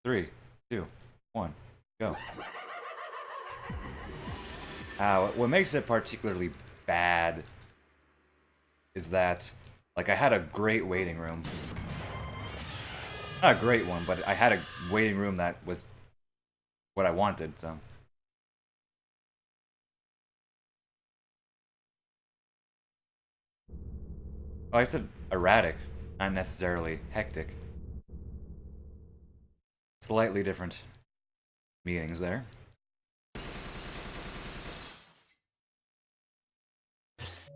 3, 2, 1, go. What makes it particularly bad is that, like, I had a great waiting room. Not a great one, but I had a waiting room that was what I wanted, so. Oh, I said erratic, not necessarily hectic. Slightly different meanings there.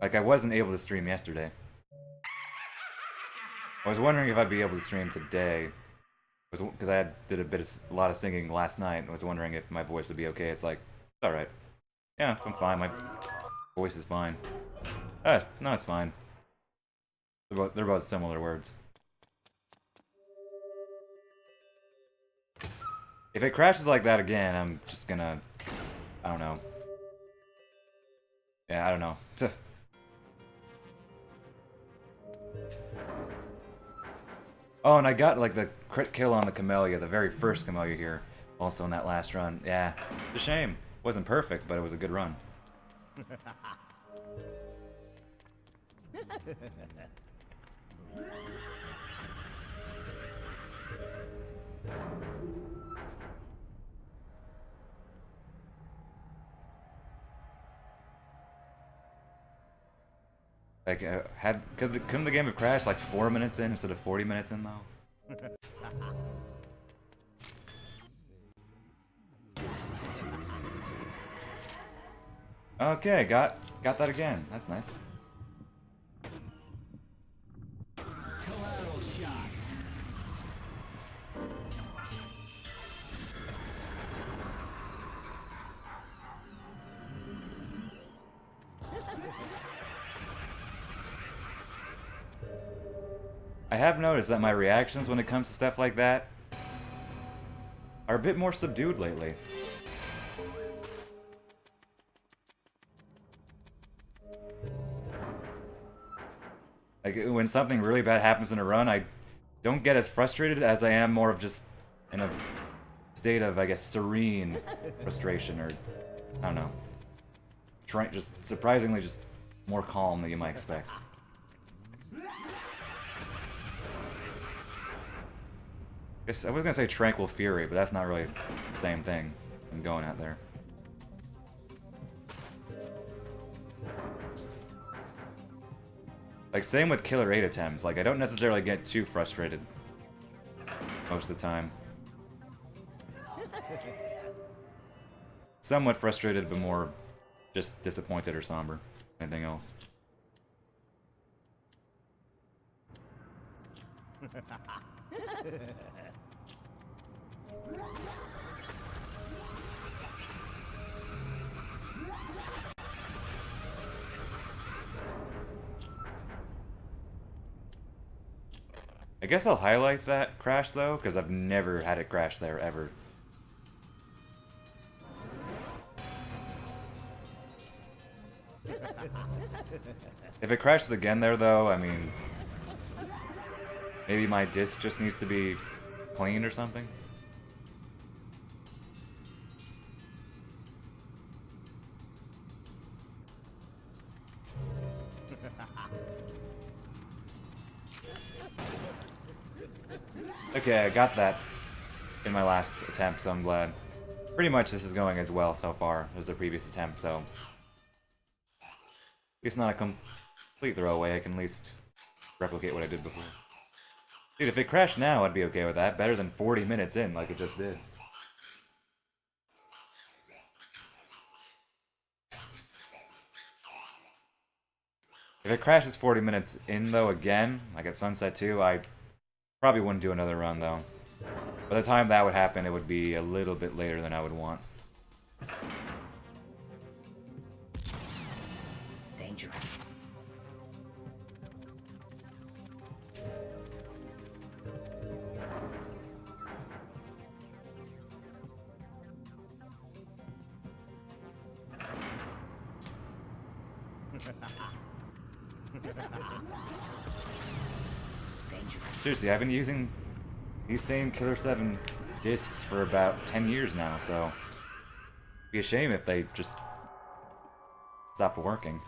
Like, I wasn't able to stream yesterday. I was wondering if I'd be able to stream today. Because did a lot of singing last night, and was wondering if my voice would be okay. It's like, it's alright. Yeah, I'm fine. My voice is fine. No, it's fine. They're both similar words. If it crashes like that again, I'm just gonna... I don't know. Yeah, I don't know. Oh, and I got, like, the crit kill on the Camellia, the very first Camellia here. Also in that last run. Yeah, it's a shame. It wasn't perfect, but it was a good run. Like, couldn't the game have crashed like 4 minutes in instead of 40 minutes in, though? Okay, got that again. That's nice. I have noticed that my reactions when it comes to stuff like that are a bit more subdued lately. Like, when something really bad happens in a run, I don't get as frustrated as I am more of just in a state of, I guess, serene frustration, or, I don't know. Just surprisingly just more calm than you might expect. I was gonna say tranquil fury, but that's not really the same thing I'm going at there. Like, same with Killer 8 attempts. Like, I don't necessarily get too frustrated most of the time. Somewhat frustrated, but more just disappointed or somber. Anything else. I guess I'll highlight that crash, though, because I've never had it crash there, ever. If it crashes again there, though, I mean... maybe my disc just needs to be cleaned or something? Okay, I got that in my last attempt, so I'm glad. Pretty much this is going as well so far as the previous attempt, so... at least not a complete throwaway, I can at least replicate what I did before. Dude, if it crashed now, I'd be okay with that. Better than 40 minutes in, like it just did. If it crashes 40 minutes in, though, again, like at Sunset 2, I probably wouldn't do another run, though. By the time that would happen, it would be a little bit later than I would want. Dangerous. Seriously, I've been using these same Killer 7 discs for about 10 years now, so it'd be a shame if they just stopped working.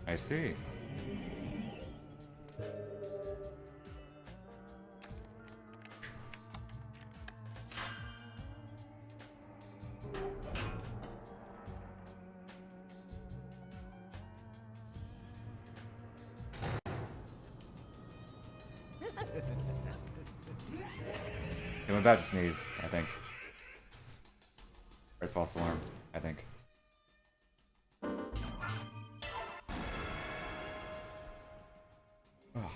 I see. I'm about to sneeze, I think. Red false alarm, I think. Oh.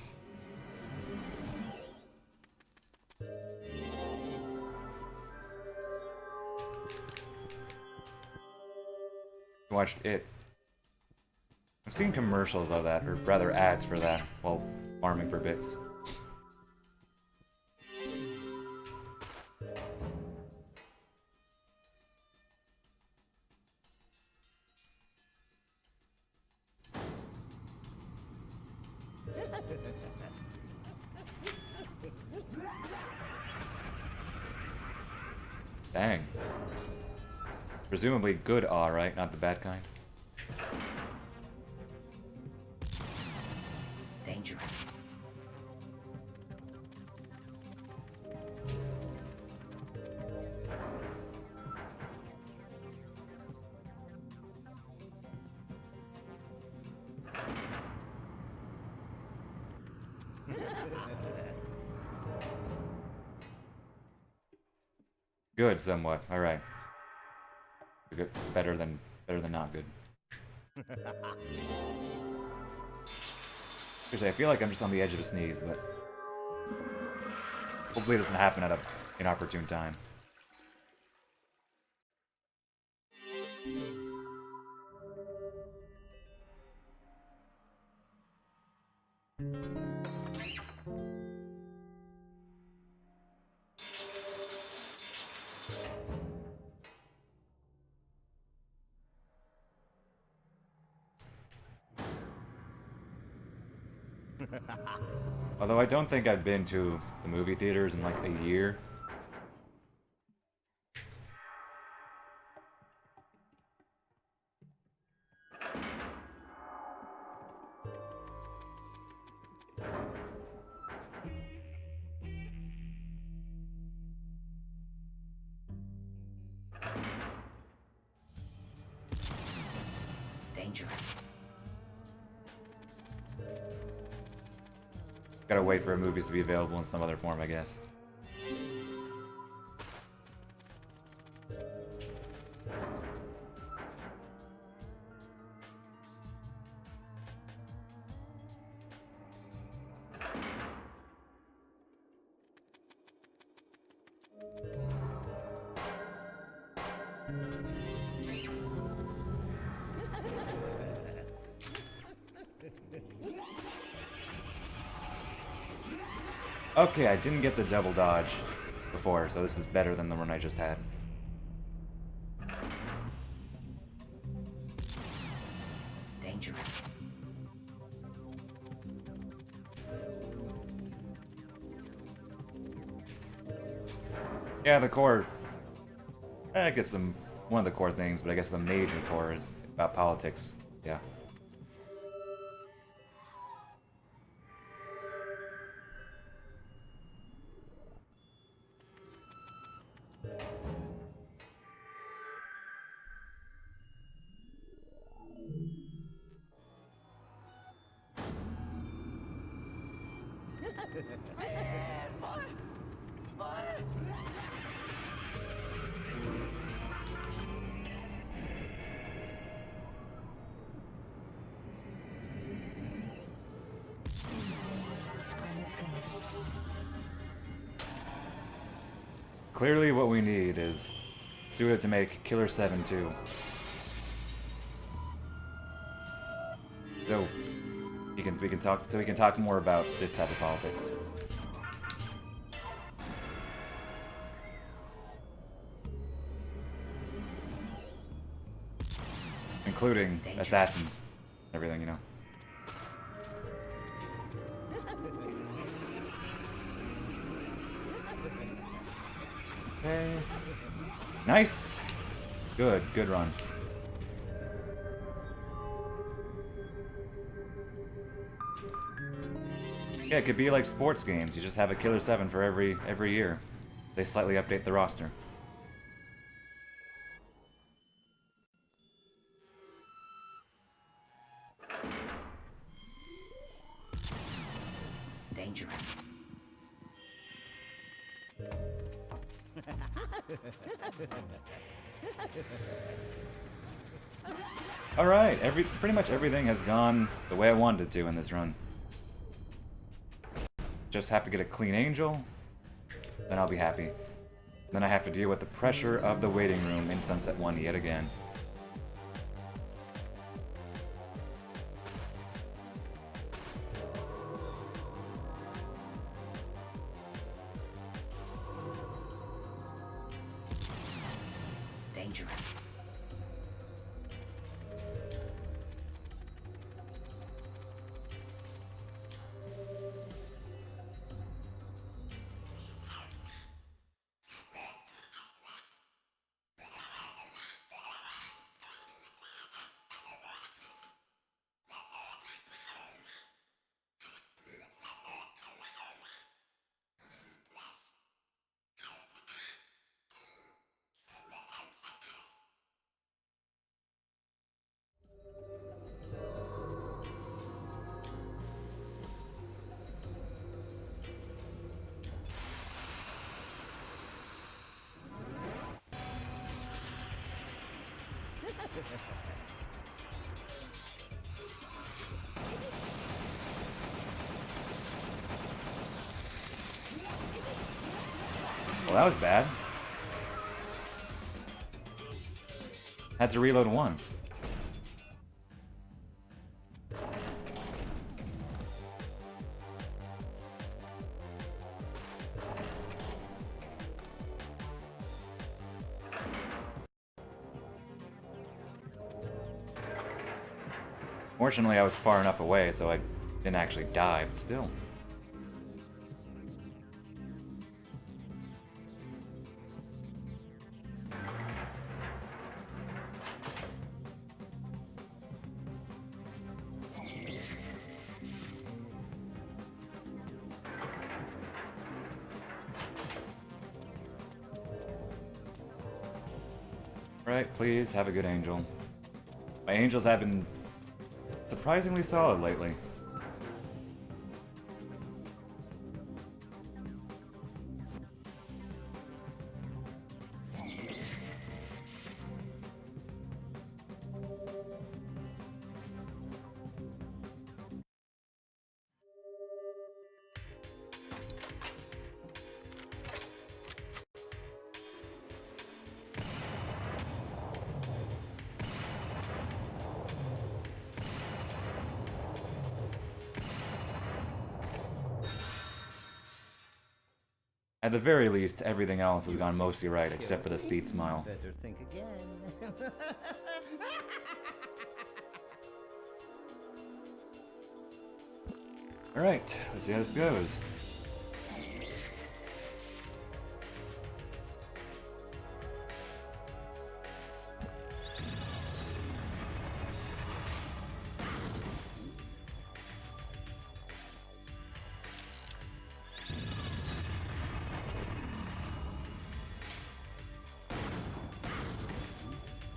Watched it. I've seen commercials of that, or rather ads for that, while farming for bits. Dang. Presumably good awe, right? Not the bad kind. Dangerous. Good, somewhat. All right. Good. Better than not good. Actually, I feel like I'm just on the edge of a sneeze, but hopefully it doesn't happen at an inopportune time. Although I don't think I've been to the movie theaters in like a year. Dangerous. Gotta wait for movies to be available in some other form, I guess. Okay, I didn't get the double dodge before, so this is better than the one I just had. Dangerous. Yeah, the core. I guess one of the core things, but I guess the major core is about politics. Yeah. Clearly what we need is Suda to make Killer7 too. So we can talk more about this type of politics. Including assassins. Everything, you know. Okay. Nice! Good run. Yeah, it could be like sports games. You just have a Killer7 for every year. They slightly update the roster. Dangerous. Alright, pretty much everything has gone the way I wanted it to in this run. Just have to get a clean angel, then I'll be happy. Then I have to deal with the pressure of the waiting room in Sunset 1 yet again. Dangerous. Well, that was bad. Had to reload once. Fortunately, I was far enough away, so I didn't actually die, but still. Right, please have a good angel. My angels have been surprisingly solid lately. At the very least, everything else has gone mostly right, except for the speed smile. Better think again. Alright, let's see how this goes.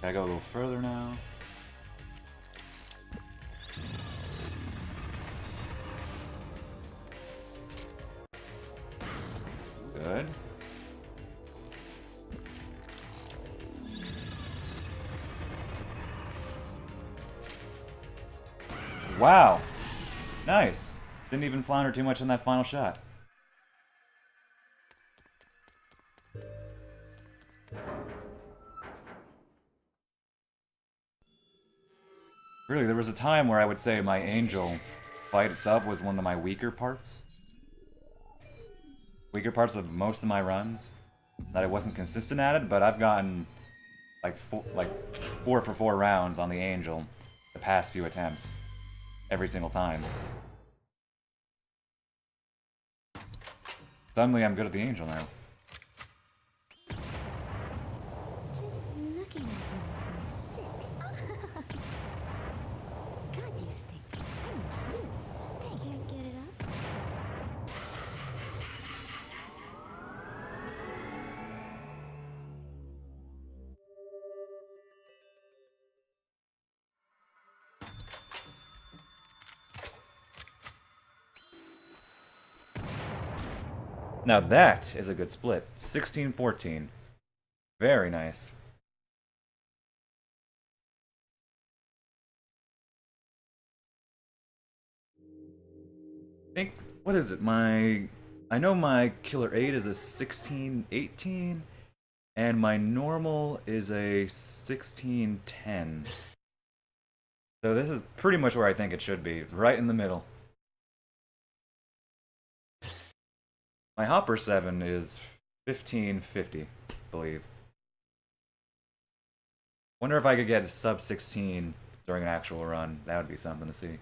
Gotta go a little further now. Wow. Nice. Didn't even flounder too much on that final shot. Really, there was a time where I would say my angel fight itself was one of my weaker parts. Weaker parts of most of my runs. That I wasn't consistent at it, but I've gotten like 4 for 4 rounds on the angel the past few attempts. Every single time. Suddenly I'm good at the angel now. Just looking at you makes me sick. God, you stink. I mean, you stink. Can't get it up? Now that is a good split. 16-14. Very nice. I think, what is it? I know my Killer 8 is a 16-18, and my normal is a 16-10. So this is pretty much where I think it should be, right in the middle. My Hopper 7 is 15-50, I believe. Wonder if I could get a sub 16 during an actual run. That would be something to see.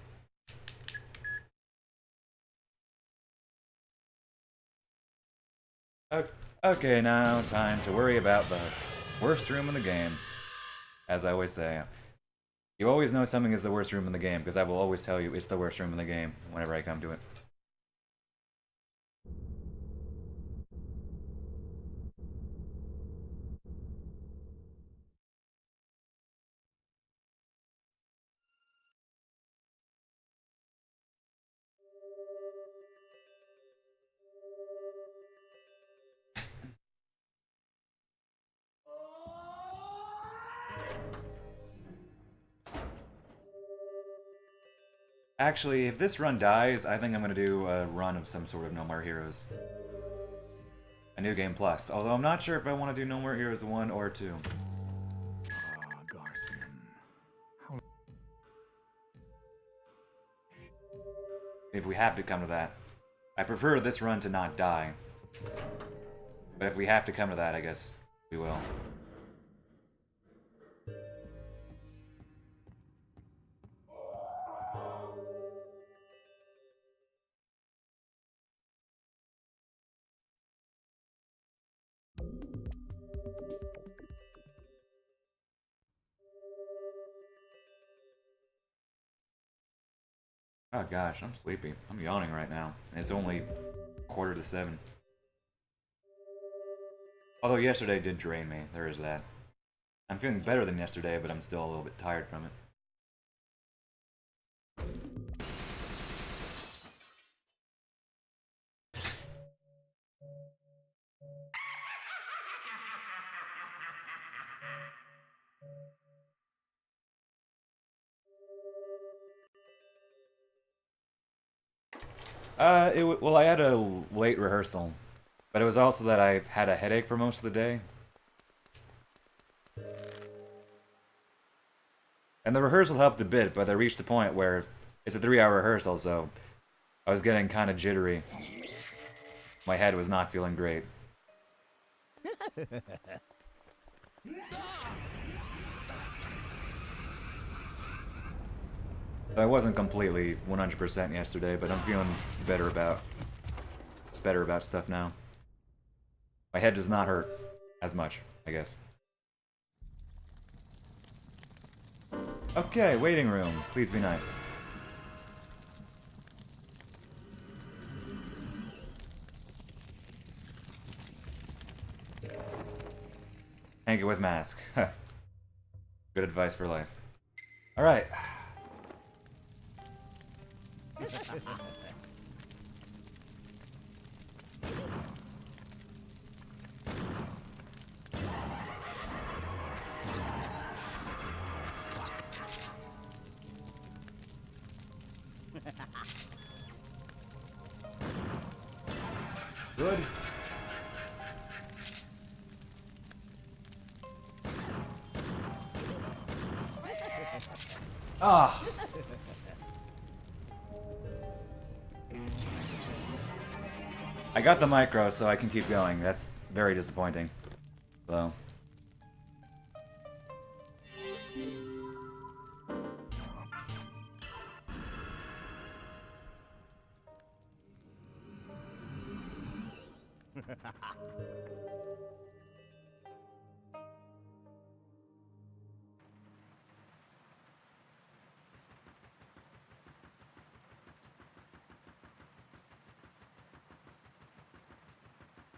Okay, now time to worry about the worst room in the game. As I always say. You always know something is the worst room in the game, because I will always tell you it's the worst room in the game whenever I come to it. Actually, if this run dies, I think I'm going to do a run of some sort of No More Heroes. A New Game Plus. Although I'm not sure if I want to do No More Heroes 1 or 2. If we have to come to that. I prefer this run to not die. But if we have to come to that, I guess we will. Oh gosh, I'm sleepy. I'm yawning right now. And it's only 6:45. Although yesterday did drain me, there is that. I'm feeling better than yesterday, but I'm still a little bit tired from it. Well, I had a late rehearsal, but it was also that I had a headache for most of the day. And the rehearsal helped a bit, but I reached a point where it's a 3-hour rehearsal, so I was getting kind of jittery. My head was not feeling great. I wasn't completely 100% yesterday, but I'm feeling better about stuff now. My head does not hurt as much, I guess. Okay, waiting room. Please be nice. Hang it with mask. Good advice for life. Alright. Good. Ah! I got the micro, so I can keep going. That's very disappointing. So.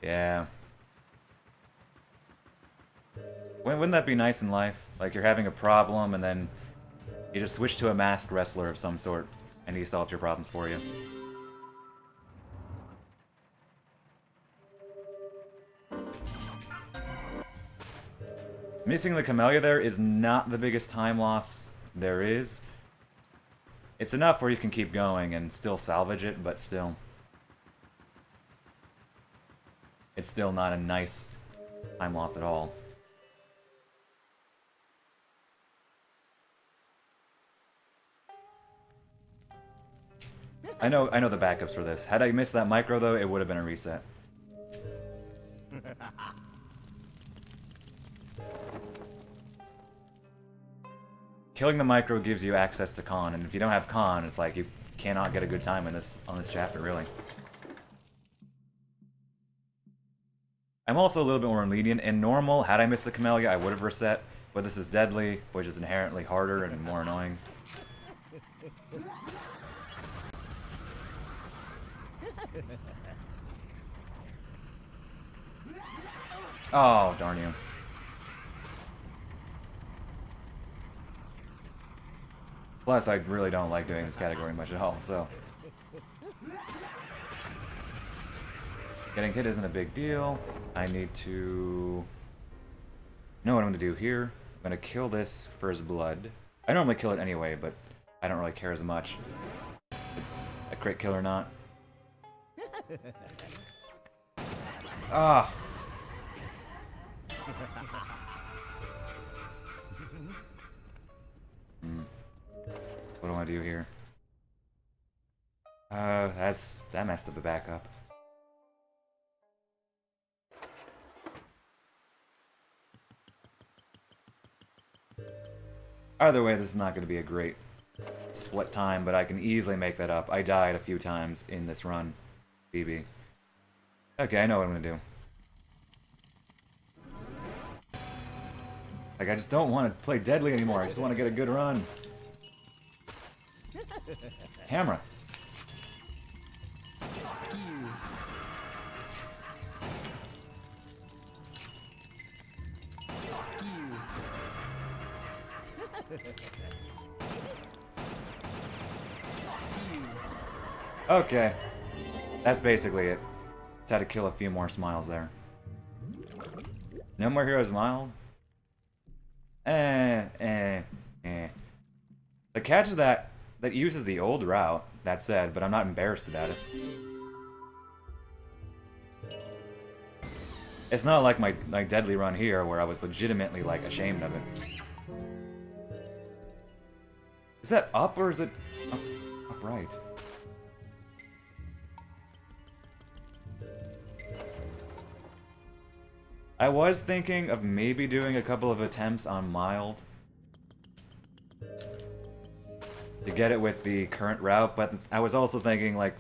Yeah. Wouldn't that be nice in life? Like you're having a problem and then you just switch to a masked wrestler of some sort and he solves your problems for you. Missing the Camellia there is not the biggest time loss there is. It's enough where you can keep going and still salvage it, but still. It's still not a nice time loss at all. I know the backups for this. Had I missed that micro though, it would have been a reset. Killing the micro gives you access to con, and if you don't have con, it's like you cannot get a good time in on this chapter, really. I'm also a little bit more lenient. In normal, had I missed the Camellia, I would have reset, but this is deadly, which is inherently harder and more annoying. Oh, darn you. Plus, I really don't like doing this category much at all, so... Getting hit isn't a big deal. I need to... know what I'm going to do here. I'm going to kill this for his blood. I normally kill it anyway, but I don't really care as much. It's a crit kill or not. Ah! What do I do here? That messed up the backup. Either way, this is not going to be a great split time, but I can easily make that up. I died a few times in this run, BB. Okay, I know what I'm going to do. Like, I just don't want to play deadly anymore. I just want to get a good run. Camera. Okay. That's basically it. Just had to kill a few more smiles there. No more heroes mild? The catch is that uses the old route, that said, but I'm not embarrassed about it. It's not like my deadly run here where I was legitimately like ashamed of it. Is that up or is it up right? I was thinking of maybe doing a couple of attempts on mild to get it with the current route, but I was also thinking, like,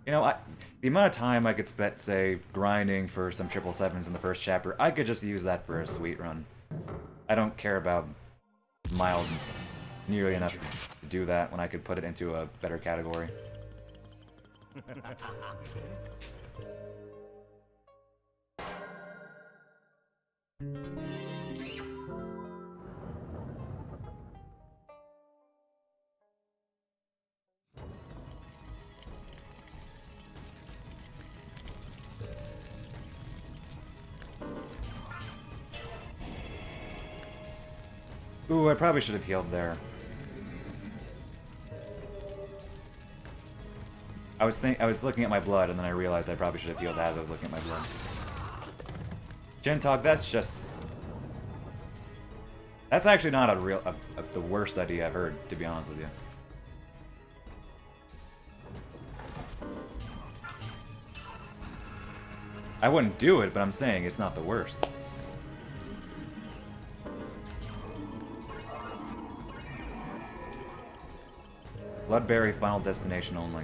you know, the amount of time I could spend, say, grinding for some 777s in the first chapter, I could just use that for a sweet run. I don't care about mild nearly enough to do that when I could put it into a better category. Ooh, I probably should have healed there. I I was looking at my blood, and then I realized I probably should have healed as I was looking at my blood. Chintalk, that's just... That's actually not the worst idea I've heard, to be honest with you. I wouldn't do it, but I'm saying it's not the worst. Bloodberry Final Destination only.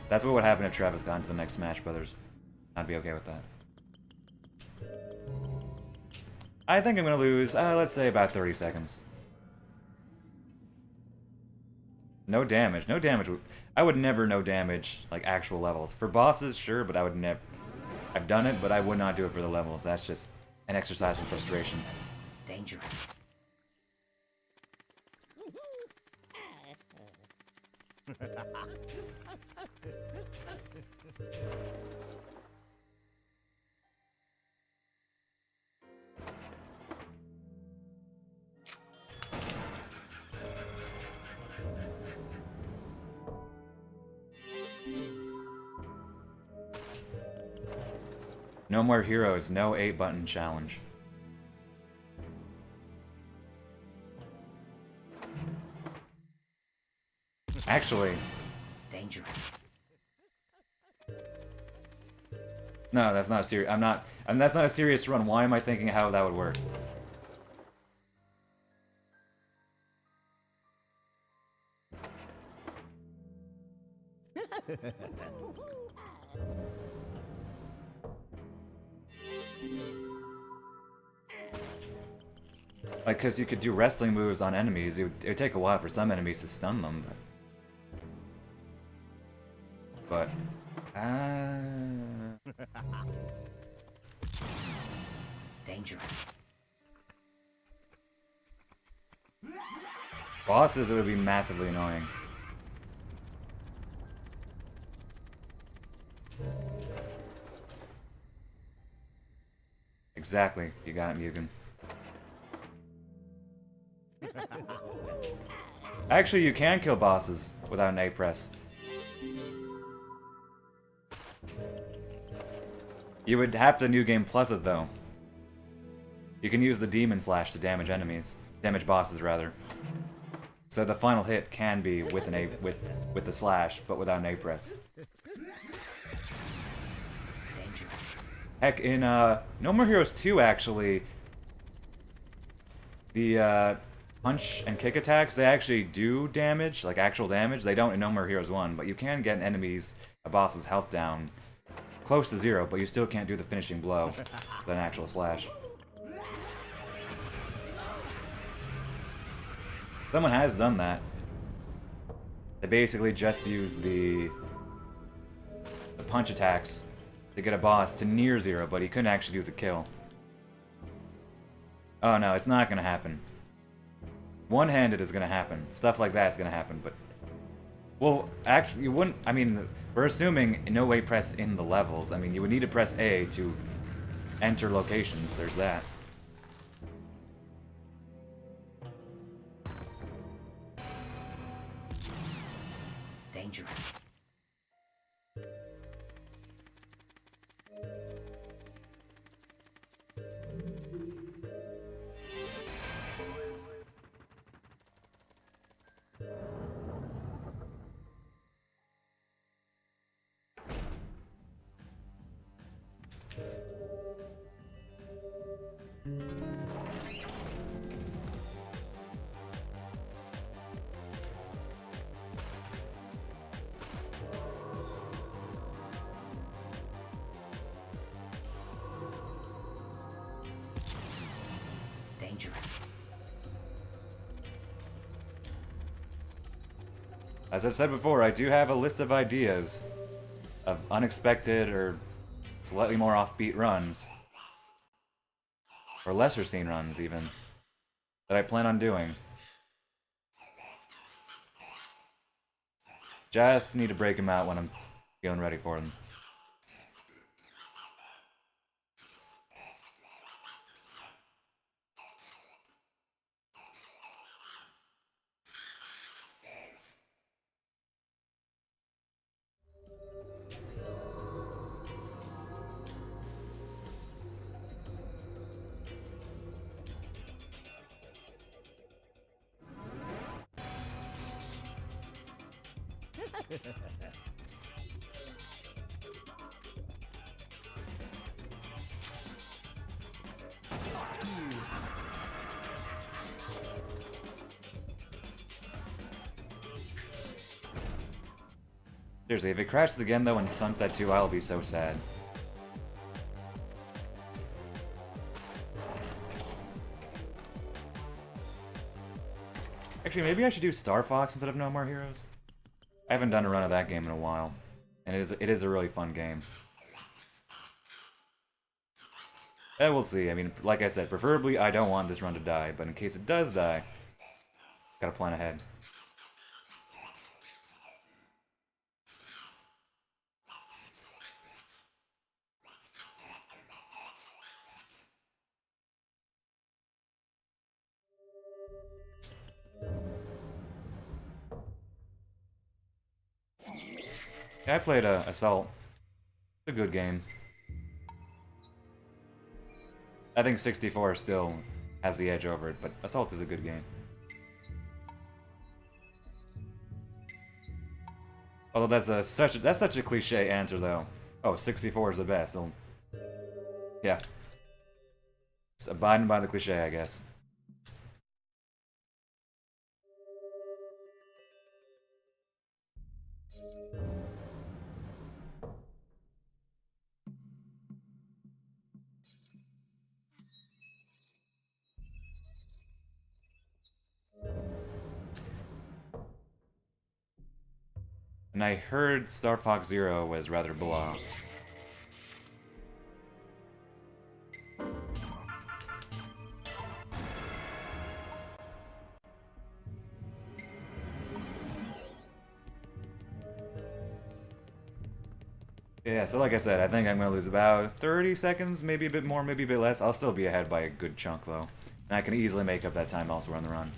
That's what would happen if Travis got into the next Smash Brothers. I'd be okay with that. I think I'm gonna lose, let's say about 30 seconds. No damage. No damage. I would never no damage, like, actual levels. For bosses, sure, but I would never... I've done it, but I would not do it for the levels. That's just an exercise in frustration. Dangerous. No more heroes, no 8-button challenge. Actually... Dangerous. No, that's not a serious... that's not a serious run. Why am I thinking how that would work? Like, because you could do wrestling moves on enemies. It would take a while for some enemies to stun them. But Dangerous. bosses, it would be massively annoying. Exactly. You got it, Mugen. Actually, you can kill bosses without an A press. You would have to New Game Plus it, though. You can use the Demon Slash to damage enemies. Damage bosses, rather. So the final hit can be with an with the slash, but without an A press. Dangerous. Heck, in No More Heroes 2, actually, the punch and kick attacks, they actually do damage, like actual damage. They don't in No More Heroes 1, but you can get a boss's health down close to 0, but you still can't do the finishing blow with an actual slash. Someone has done that. They basically just use the punch attacks to get a boss to near 0, but he couldn't actually do the kill. Oh no, it's not gonna happen. One-handed is gonna happen. Stuff like that is gonna happen, but... Well, actually, you wouldn't... I mean, we're assuming no A press in the levels. I mean, you would need to press A to enter locations. There's that. Dangerous. Dangerous. As I've said before, I do have a list of ideas of unexpected or slightly more offbeat runs, or lesser seen runs even, that I plan on doing. Just need to break them out when I'm feeling ready for them. Seriously, if it crashes again though in Sunset 2, I'll be so sad. Actually, maybe I should do Star Fox instead of No More Heroes. I haven't done a run of that game in a while, and it is a really fun game. We'll see. I mean, like I said, preferably I don't want this run to die, but in case it does die, gotta plan ahead. Yeah, I played Assault. It's a good game. I think 64 still has the edge over it, but Assault is a good game. Although that's such a cliche answer though. Oh, 64 is the best. So, yeah. Just abiding by the cliche, I guess. And I heard Star Fox Zero was rather blah. Yeah, so like I said, I think I'm gonna lose about 30 seconds, maybe a bit more, maybe a bit less. I'll still be ahead by a good chunk though. And I can easily make up that time elsewhere on the run.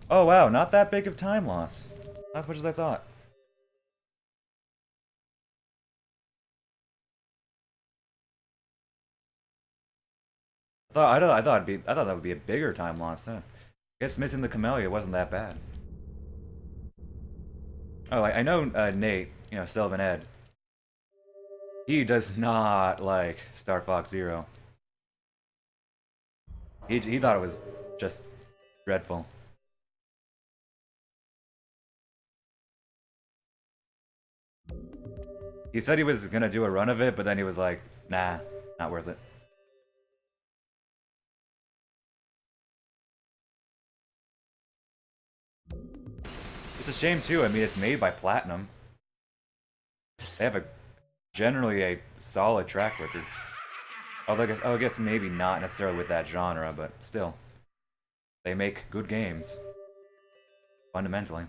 Oh wow, not that big of time loss. Not as much as I thought. I thought that would be a bigger time loss, huh? I guess missing the Camellia wasn't that bad. Oh, I know Nate, you know, Sylvan Ed. He does not like Star Fox Zero. He thought it was just dreadful. He said he was gonna do a run of it, but then he was like, nah, not worth it. It's a shame too, I mean, it's made by Platinum. They have generally a solid track record. Although I guess maybe not necessarily with that genre, but still. They make good games. Fundamentally.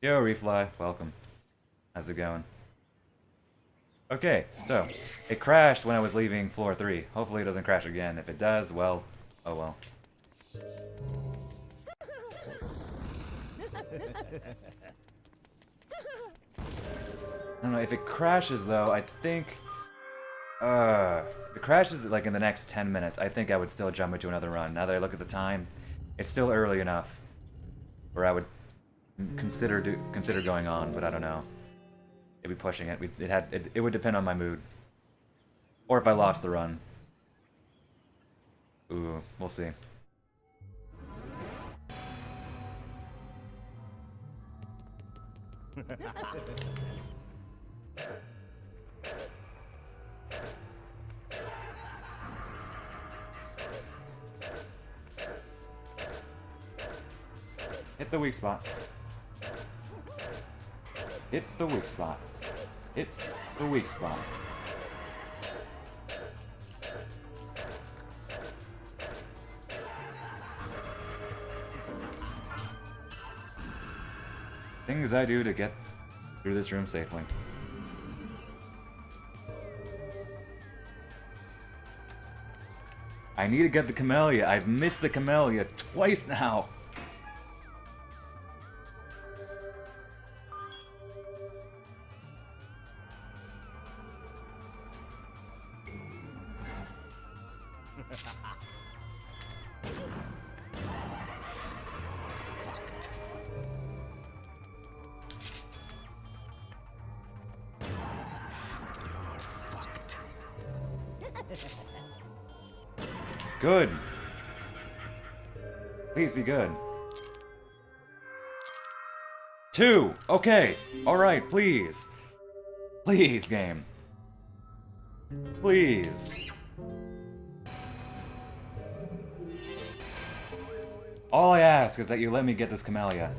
Yo, Refly, welcome. How's it going? Okay, so, it crashed when I was leaving floor 3. Hopefully it doesn't crash again. If it does, well, oh well. I don't know, if it crashes though, I think... if it crashes like in the next 10 minutes, I think I would still jump into another run. Now that I look at the time, it's still early enough where I would consider going on, but I don't know. It'd be pushing it. It would depend on my mood. Or if I lost the run. Ooh, we'll see. Hit the weak spot. Hit the weak spot. Hit the weak spot. Things I do to get through this room safely. I need to get the camellia. I've missed the camellia twice now. Good. Please be good. 2. Okay. Alright, please. Please, game. Please. All I ask is that you let me get this camellia.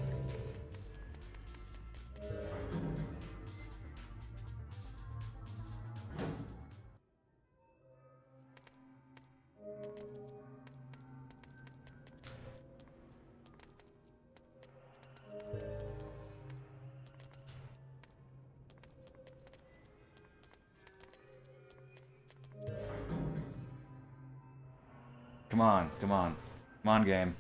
Come on, come on. Come on, game.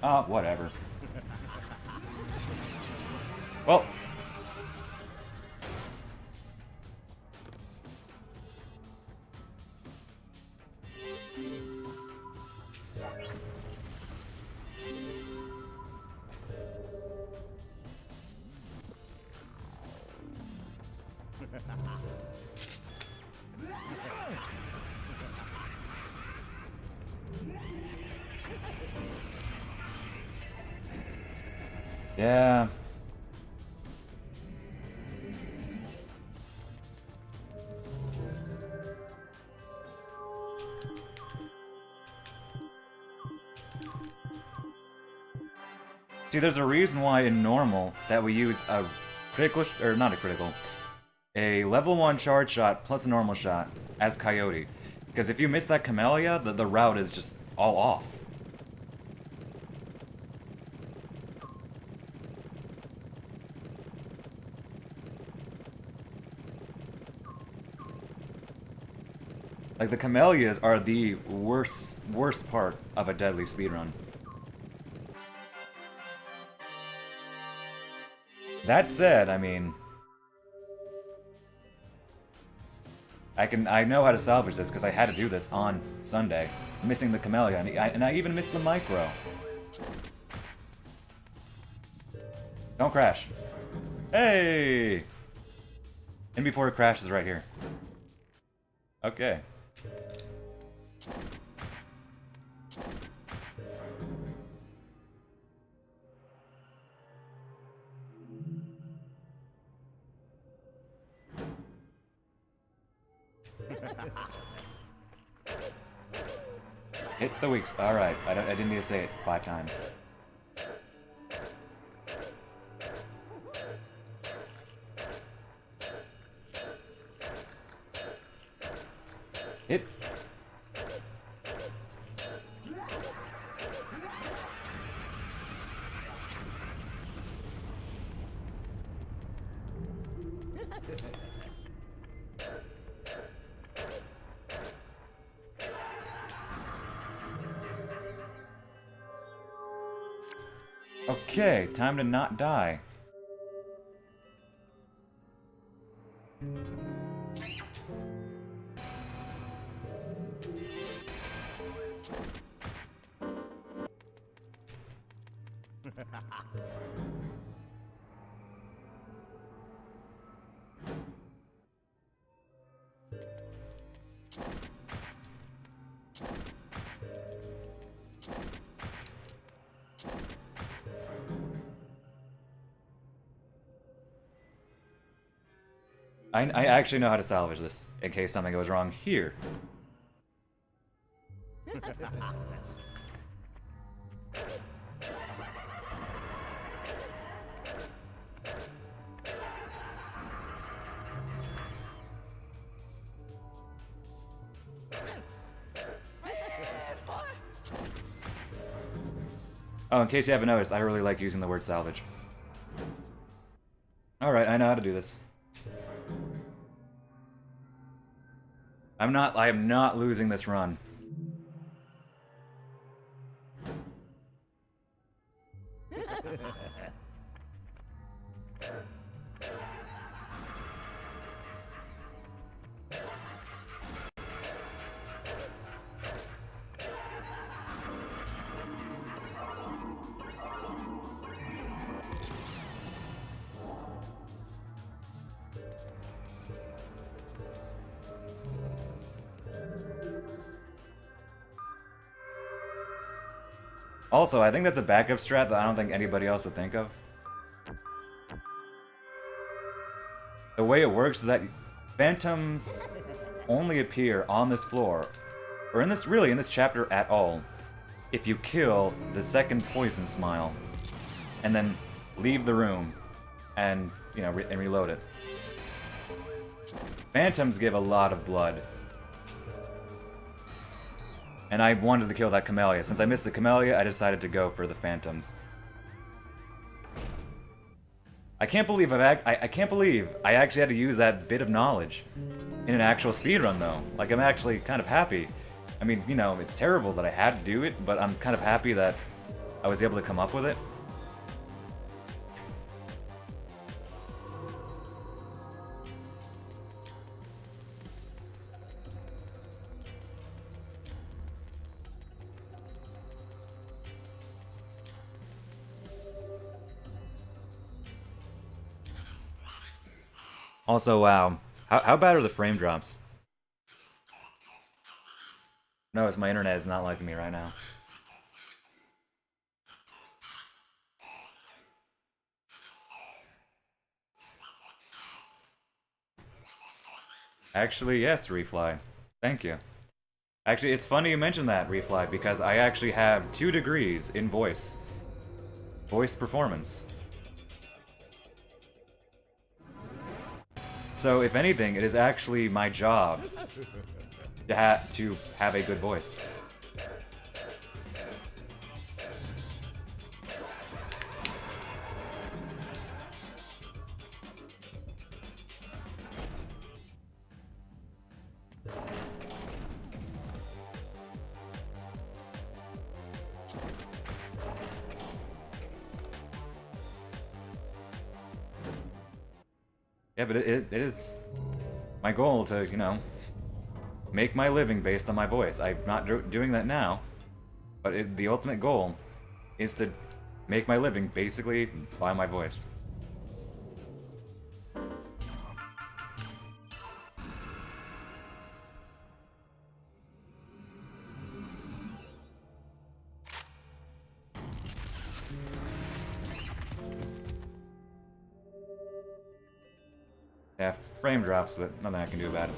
Oh, whatever. Well. Yeah. See, there's a reason why in normal that we use a critical, or not a critical, a level 1 charge shot plus a normal shot as Coyote. Because if you miss that camellia, the route is just all off. Like, the camellias are the worst part of a deadly speedrun. That said, I mean, I know how to salvage this because I had to do this on Sunday, missing the camellia, and I even missed the micro. Don't crash. Hey! And before it crashes right here. Okay. Hit the weeks. All right. I didn't need to say it 5 times. Hit. Okay, time to not die. I actually know how to salvage this, in case something goes wrong here. Oh, in case you haven't noticed, I really like using the word salvage. Alright, I know how to do this. I am not losing this run. Also, I think that's a backup strat that I don't think anybody else would think of. The way it works is that phantoms only appear on this floor, or in this chapter at all, if you kill the second poison smile, and then leave the room, and, you know, and reload it. Phantoms give a lot of blood. And I wanted to kill that Camellia. Since I missed the Camellia, I decided to go for the Phantoms. I can't believe I can't believe I actually had to use that bit of knowledge in an actual speedrun, though. Like, I'm actually kind of happy. I mean, you know, it's terrible that I had to do it, but I'm kind of happy that I was able to come up with it. Also, wow. How bad are the frame drops? No, it's my internet is not liking me right now. Actually, yes, Refly. Thank you. Actually, it's funny you mentioned that, Refly, because I actually have 2 degrees in voice. Voice performance. So, if anything, it is actually my job to have a good voice. Yeah, but it is my goal to, you know, make my living based on my voice. I'm not doing that now, but the ultimate goal is to make my living basically by my voice. Yeah, frame drops, but nothing I can do about it.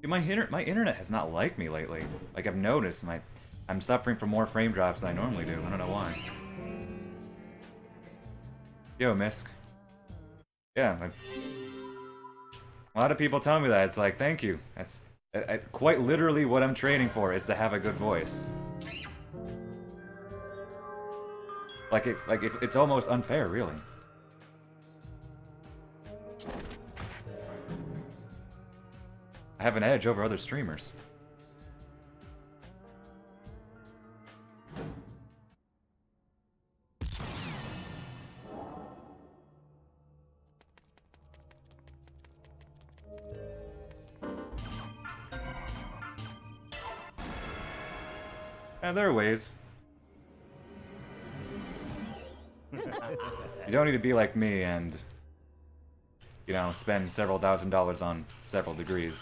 Dude, my internet has not liked me lately. Like, I've noticed, I'm suffering from more frame drops than I normally do. I don't know why. Yo, Misk. Yeah, A lot of people tell me that. It's like, thank you. That's quite literally what I'm training for, is to have a good voice. It's almost unfair, really. I have an edge over other streamers. And there are ways. You don't need to be like me and, you know, spend several $1,000s on several degrees.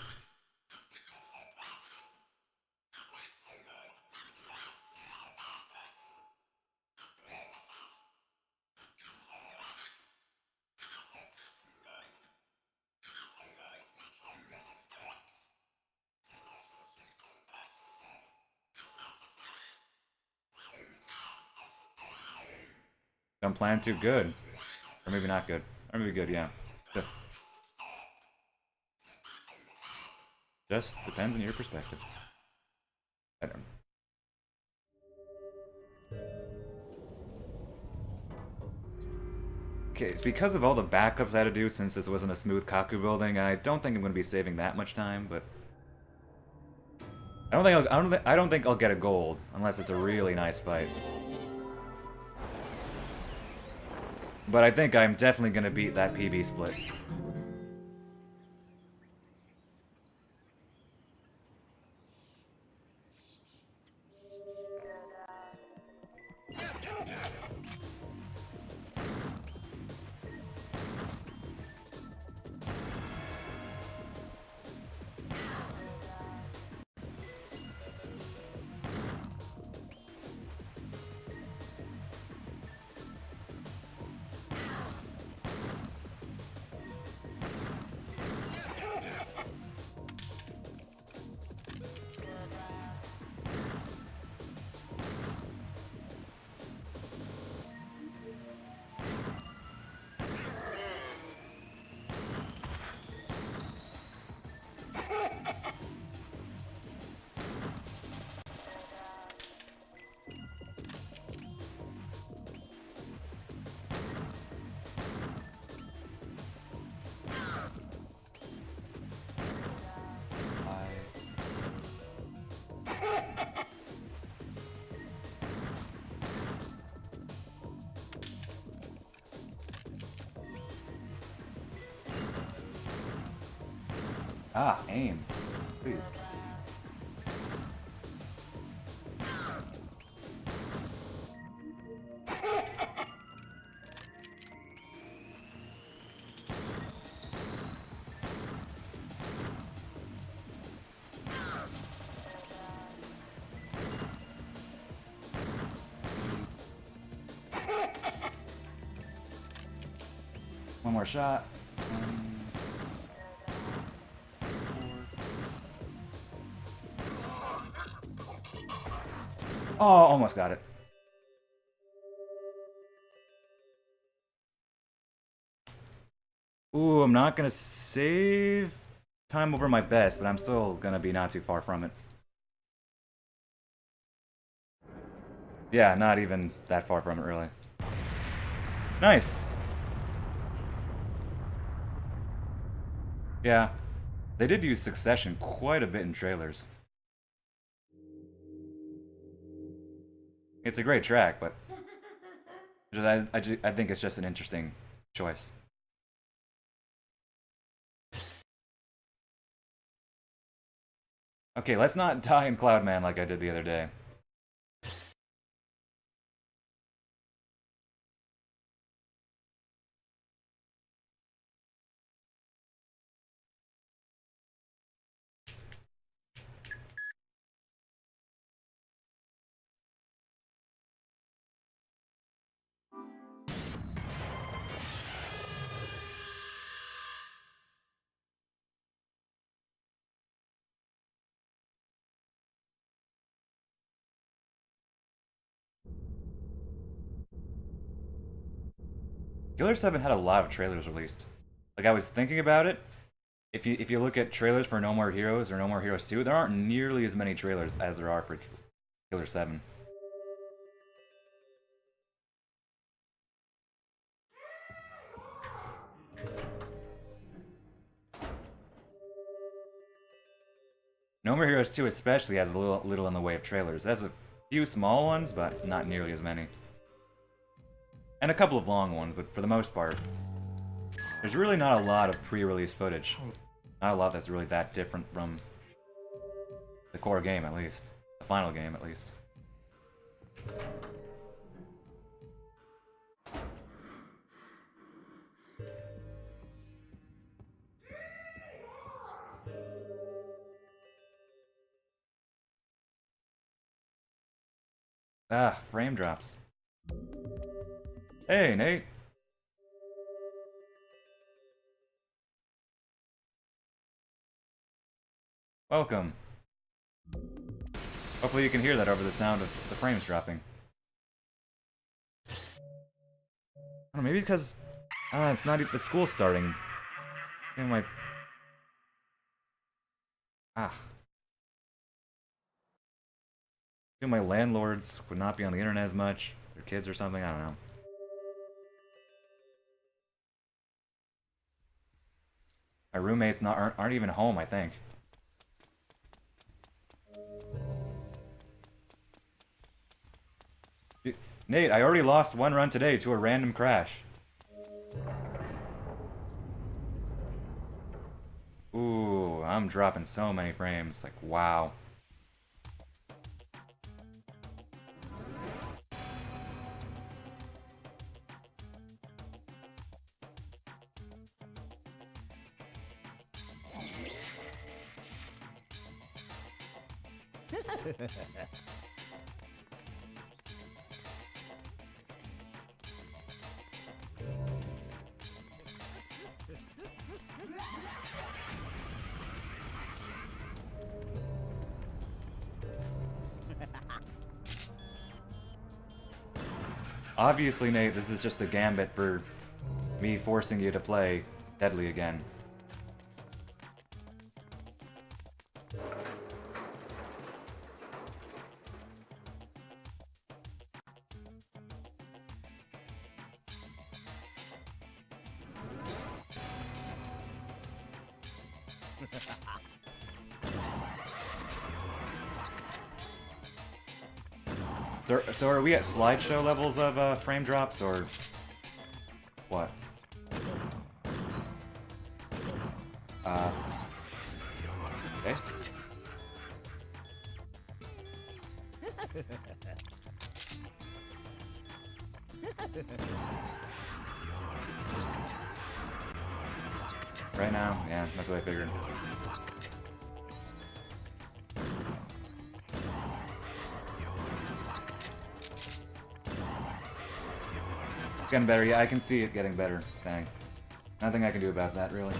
Don't plan too good. Or maybe not good. Or maybe good, yeah. Just depends on your perspective. I don't. Okay, it's because of all the backups I had to do since this wasn't a smooth Kaku building. I don't think I'm going to be saving that much time, but I don't think I'll get a gold unless it's a really nice fight. But I think I'm definitely going to beat that PB split. Ah, aim. Please. One more shot. Oh, almost got it. Ooh, I'm not gonna save time over my best, but I'm still gonna be not too far from it. Yeah, not even that far from it, really. Nice! Yeah, they did use Succession quite a bit in trailers. It's a great track, but I think it's just an interesting choice. Okay, let's not die in Cloudman like I did the other day. Killer 7 had a lot of trailers released. Like, I was thinking about it. if you look at trailers for No More Heroes or No More Heroes 2, there aren't nearly as many trailers as there are for Killer 7. No More Heroes 2 especially has a little in the way of trailers. It has a few small ones, but not nearly as many. And a couple of long ones, but for the most part, there's really not a lot of pre-release footage. Not a lot that's really that different from the core game, at least. The final game, at least. Ah, frame drops. Hey, Nate. Welcome. Hopefully you can hear that over the sound of the frames dropping. I don't know, maybe because it's not the school's starting. And my my landlords would not be on the internet as much. Their kids or something, I don't know. My roommates aren't even home, I think. Nate, I already lost one run today to a random crash. Ooh, I'm dropping so many frames. Like, wow. Obviously, Nate, this is just a gambit for me forcing you to play Deadly again. So are we at slideshow levels of frame drops, or what? Okay. Right now? Yeah, that's what I figured. Getting better, yeah, I can see it getting better. Dang. Nothing I can do about that, really.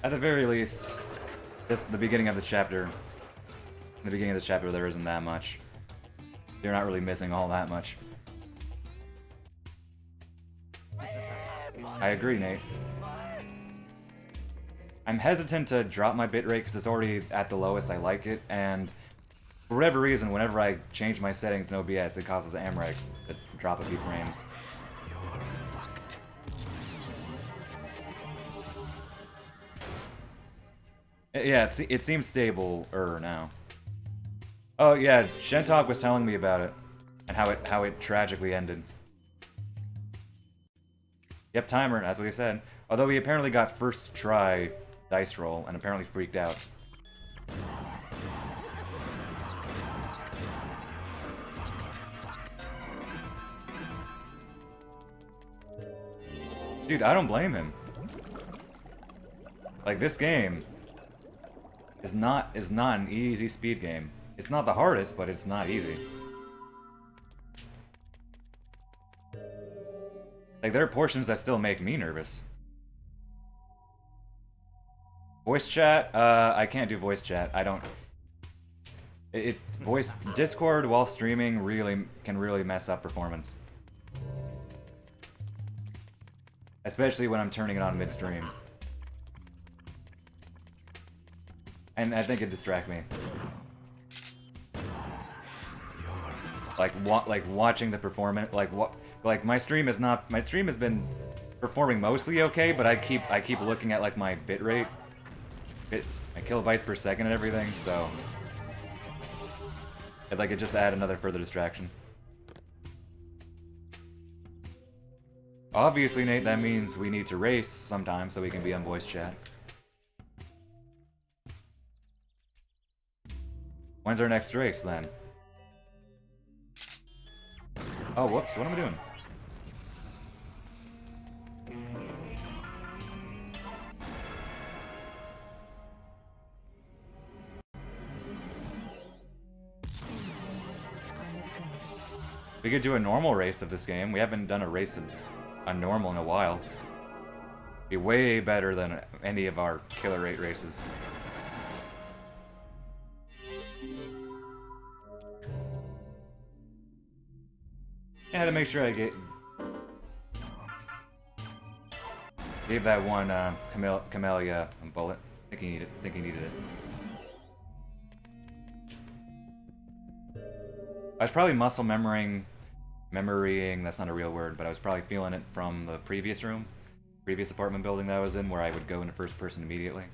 At the very least, the beginning of this chapter. In the beginning of this chapter, there isn't that much. You're not really missing all that much. I agree, Nate. I'm hesitant to drop my bitrate because it's already at the lowest I like it, and for whatever reason, whenever I change my settings in OBS, it causes Amreg to drop a few frames. Yeah, it seems stable-er now. Oh yeah, Shentok was telling me about it, and how it tragically ended. Yep, timer, as we said. Although he apparently got first try dice roll and apparently freaked out. Dude, I don't blame him. Like, this game is not an easy speed game. It's not the hardest, but it's not easy. Like, there are portions that still make me nervous. Voice chat? I can't do voice chat. I don't... Voice Discord while streaming can really mess up performance. Especially when I'm turning it on midstream. And I think it distracts me. Like watching the performance, like my stream has been performing mostly okay, but I keep looking at like my bit rate, my kilobytes per second and everything, so it just add another further distraction. Obviously, Nate, that means we need to race sometime so we can be on voice chat. When's our next race, then? Oh, whoops, what am I doing? We could do a normal race of this game. We haven't done a race on normal in a while. Be way better than any of our Killer 8 races. I had to make sure I gave that one Camellia a bullet. I think he needed it. I was probably muscle memorying, that's not a real word, but I was probably feeling it from the previous room, previous apartment building that I was in, where I would go into first person immediately.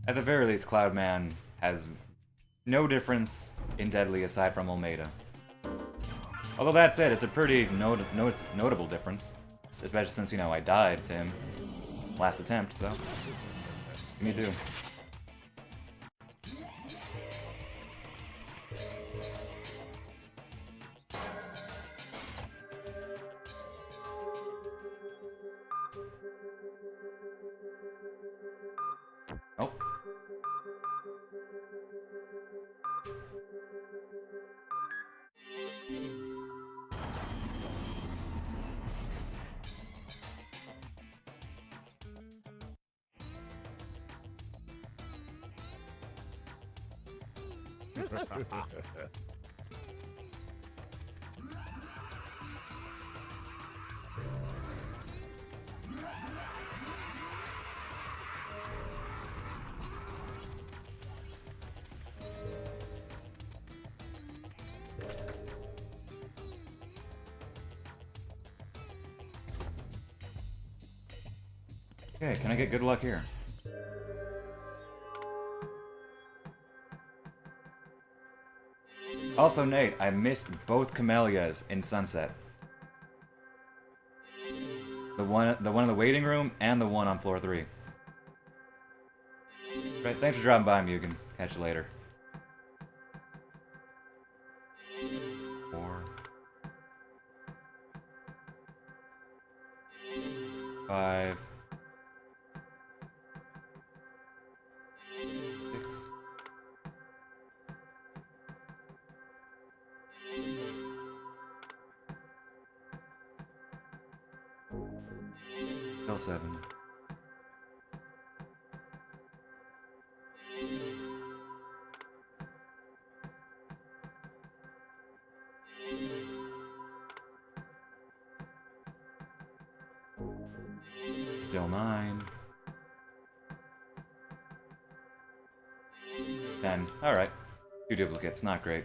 At the very least, Cloudman has no difference in Deadly aside from Almeida. Although that said, it's a pretty notable difference, especially since, you know, I died to him last attempt, so what can you do? Oh. Okay, can I get good luck here? Also, Nate, I missed both Camellias in Sunset. The one in the waiting room and the one on floor 3. Right, thanks for dropping by, Mugen. Catch you later. 4. 5. 6. Still 7. Still 9. 10. Alright. 2 duplicates, not great.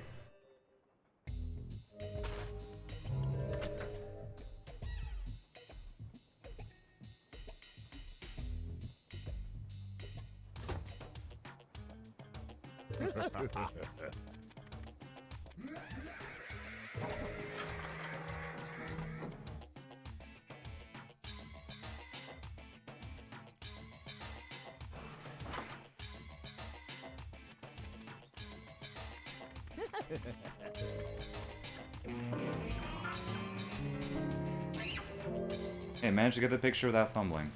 Hey, managed to get the picture without fumbling.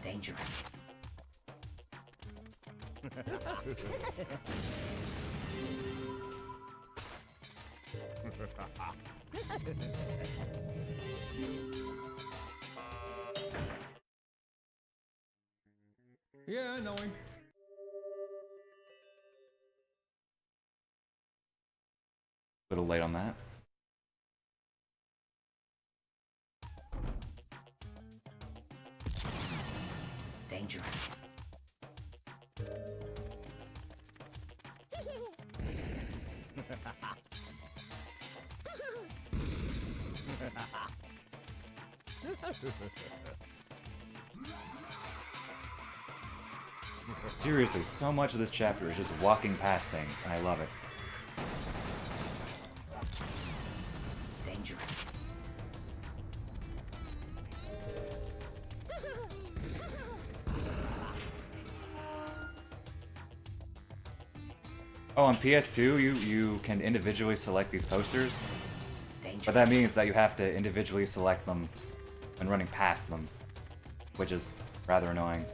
Dangerous. Yeah, knowing. Little late on that. Dangerous. Seriously, so much of this chapter is just walking past things, and I love it. Dangerous. Oh, on PS2, you can individually select these posters, Dangerous. but that means that you have to individually select them when running past them, which is rather annoying.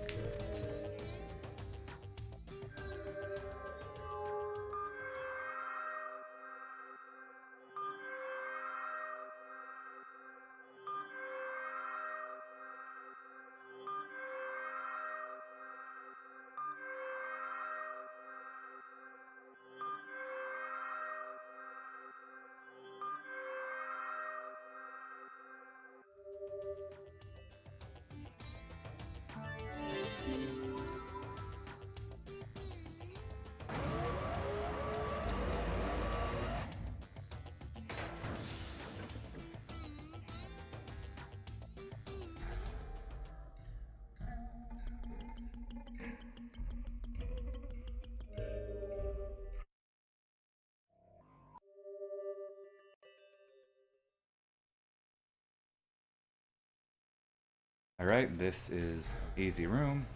Alright, this is easy room.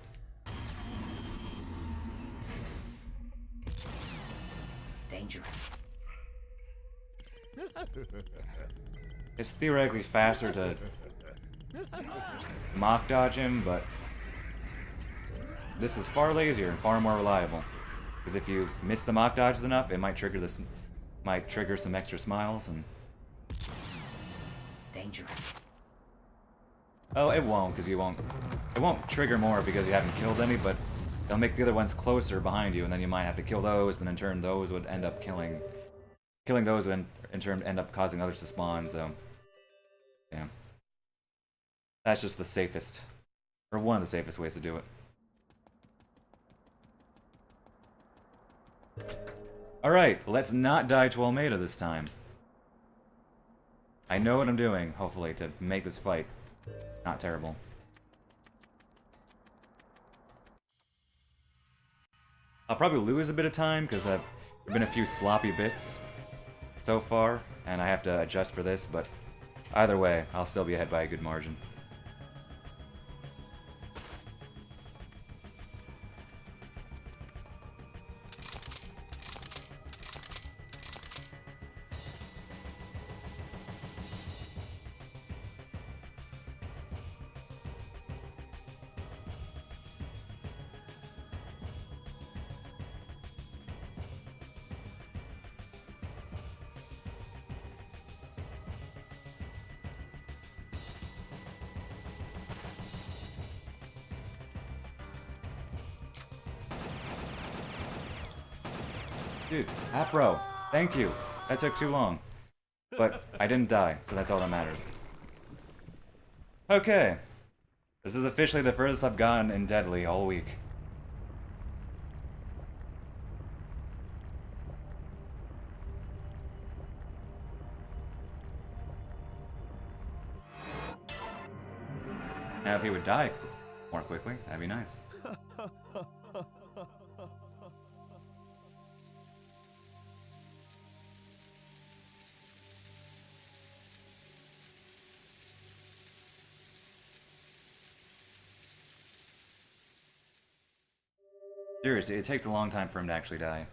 Dangerous. It's theoretically faster to mock dodge him, but this is far lazier and far more reliable. Because if you miss the mock dodges enough, it might trigger some extra smiles and... Dangerous. Oh, it won't, because it won't trigger more because you haven't killed any, but it'll make the other ones closer behind you, and then you might have to kill those, and in turn those would end up killing those would in turn end up causing others to spawn, so... Yeah. That's just the safest, or one of the safest ways to do it. Alright, let's not die to Almeida this time. I know what I'm doing, hopefully, to make this fight not terrible. I'll probably lose a bit of time, because there have been a few sloppy bits so far, and I have to adjust for this, but either way, I'll still be ahead by a good margin. Dude, Afro, thank you. That took too long. But I didn't die, so that's all that matters. Okay. This is officially the furthest I've gone in Deadly all week. Now if he would die more quickly, that'd be nice. Seriously, it takes a long time for him to actually die.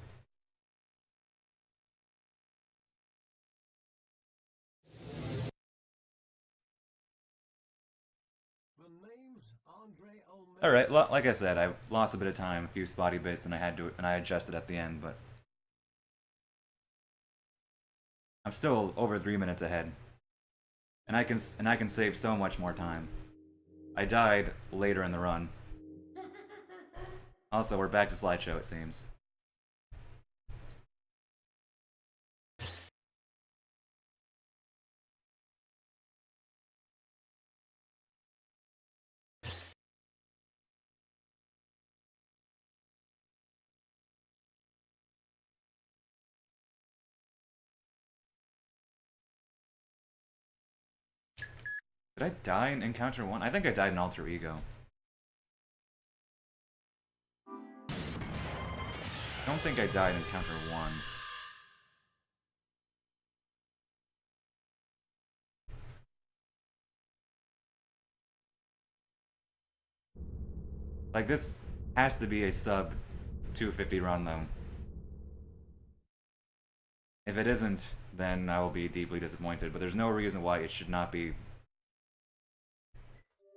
Alright, like I said, I lost a bit of time, a few spotty bits, and I adjusted at the end, but I'm still over 3 minutes ahead. And I can save so much more time. I died later in the run. Also, we're back to slideshow, it seems. Did I die in Encounter 1? I think I died in Alter Ego. I don't think I died in Encounter 1. Like, this has to be a sub 250 run, though. If it isn't, then I will be deeply disappointed, but there's no reason why it should not be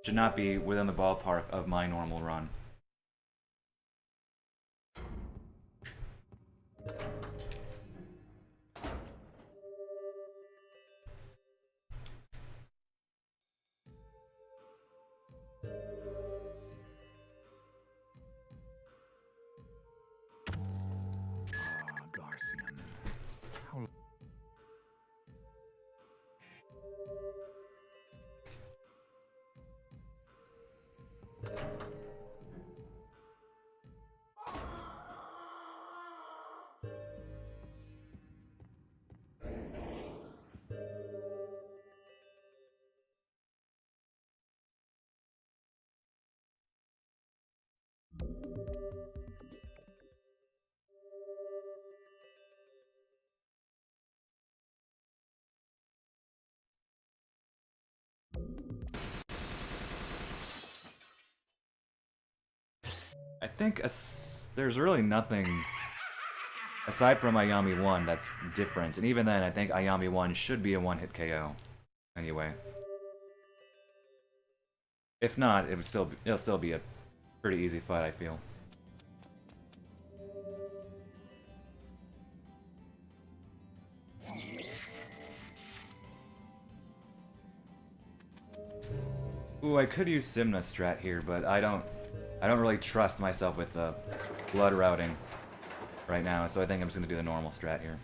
within the ballpark of my normal run. I think there's really nothing aside from Ayami 1 that's different, and even then I think Ayami 1 should be a one-hit KO. Anyway. If not, it'll still be a pretty easy fight, I feel. Ooh, I could use Simna strat here, but I don't really trust myself with blood routing right now, so I think I'm just gonna do the normal strat here.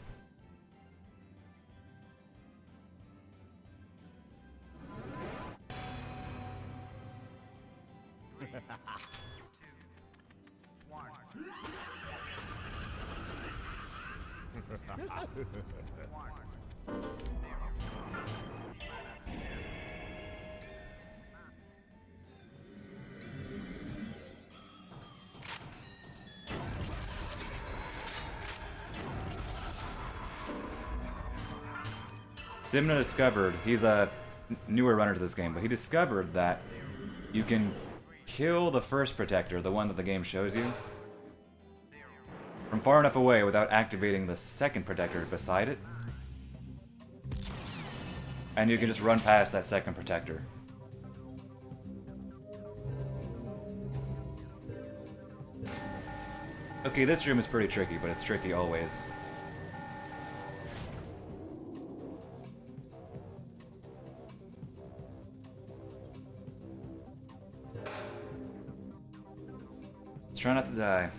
Simna discovered, he's a newer runner to this game, but he discovered that you can kill the first protector, the one that the game shows you, from far enough away without activating the second protector beside it. And you can just run past that second protector. Okay, this room is pretty tricky, but it's tricky always. Let's try not to die.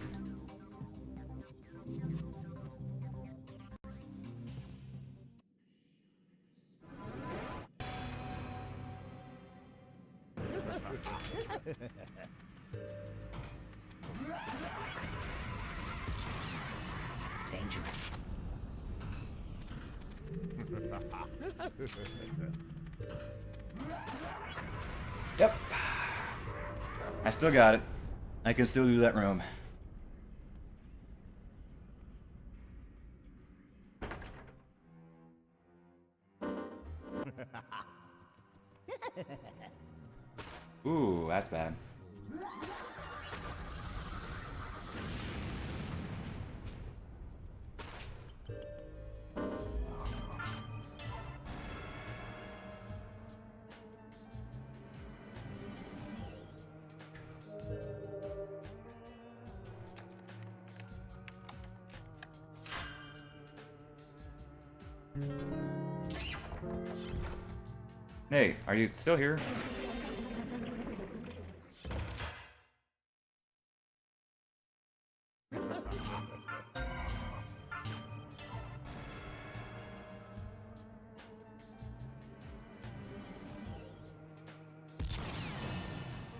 Dangerous. Yep. I still got it. I can still do that room. Ooh, that's bad. Hey, are you still here?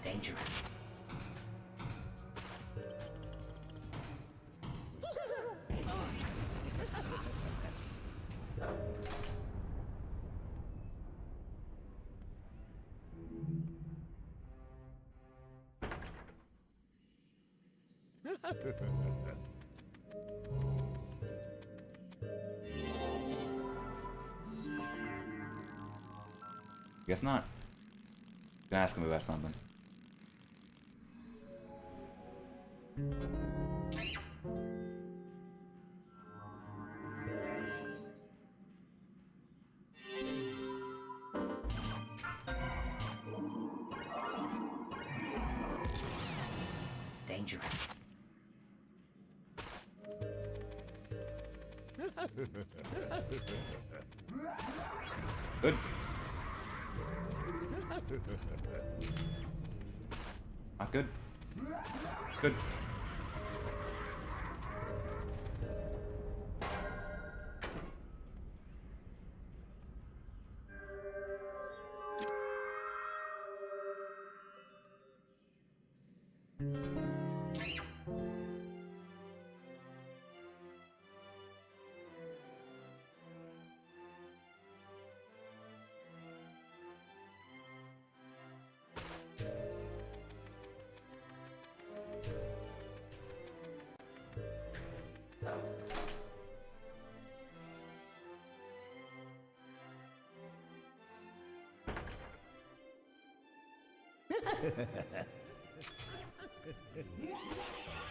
Dangerous. Guess not. Gonna ask him about something. Dangerous. Good. Not good. Good.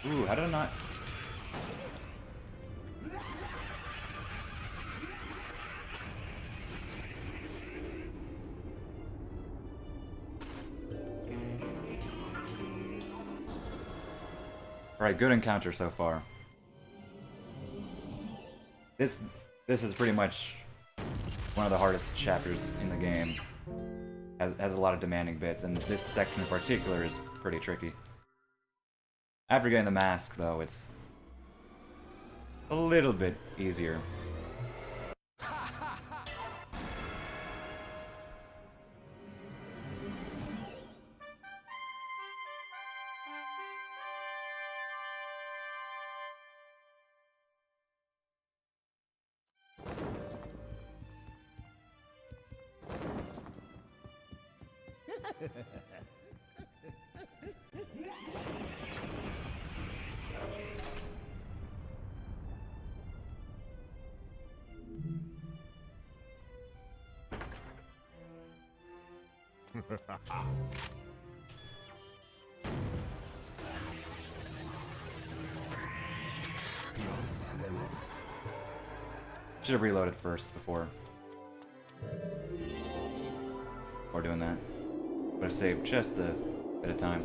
Ooh, how did I not... Alright, good encounter so far. This is pretty much one of the hardest chapters in the game. Has a lot of demanding bits, and this section in particular is pretty tricky. After getting the mask, though, it's a little bit easier. Should have reloaded first before doing that. Would have saved just a bit of time.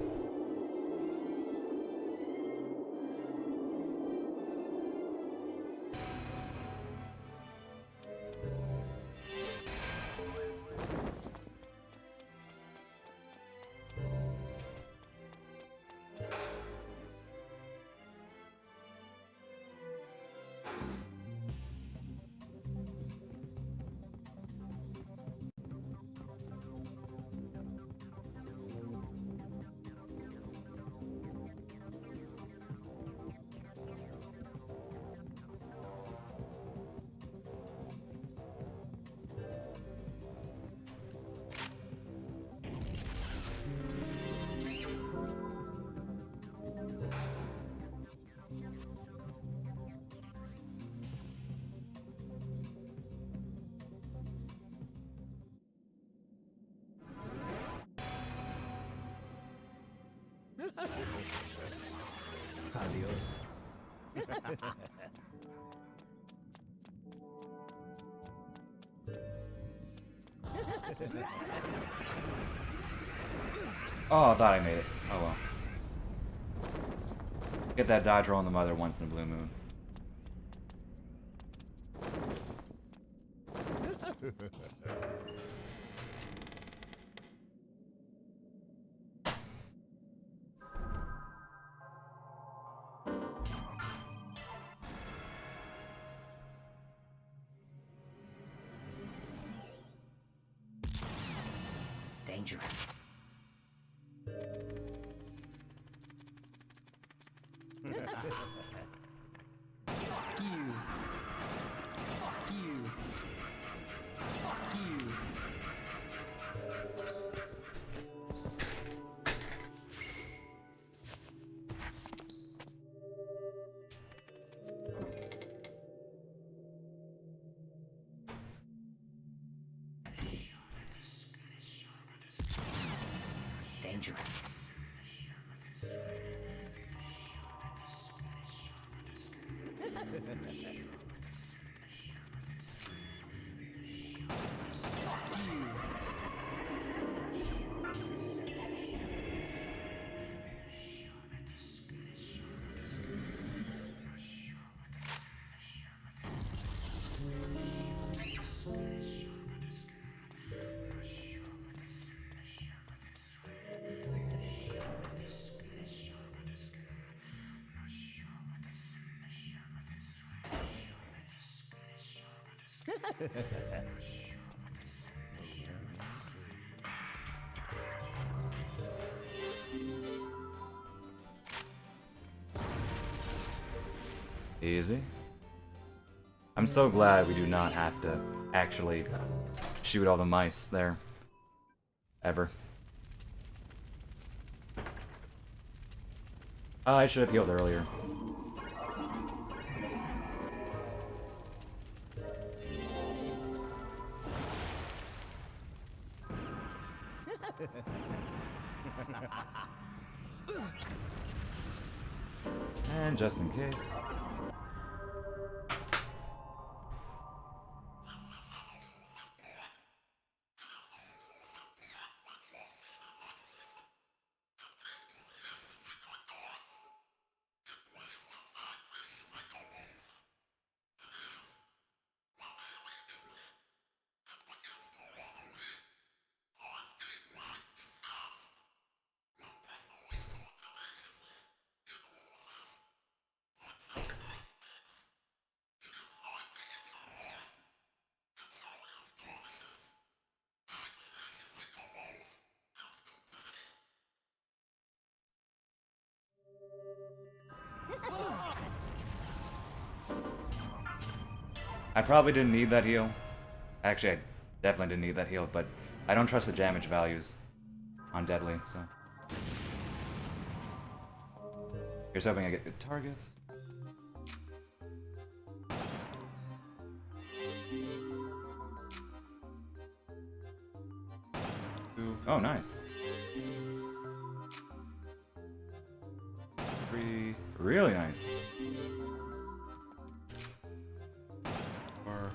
Adios. Oh, I thought I made it. Oh well. Get that dodge roll on the mother once in a blue moon. Dangerous. Fuck you. Fuck you. Fuck you. Dangerous. Easy. I'm so glad we do not have to actually shoot all the mice there. Ever. I should have healed earlier. And just in case. I probably didn't need that heal. Actually, I definitely didn't need that heal, but I don't trust the damage values on Deadly, so. Here's hoping I get good targets. Ooh. Oh, nice. 3. Really nice. 4.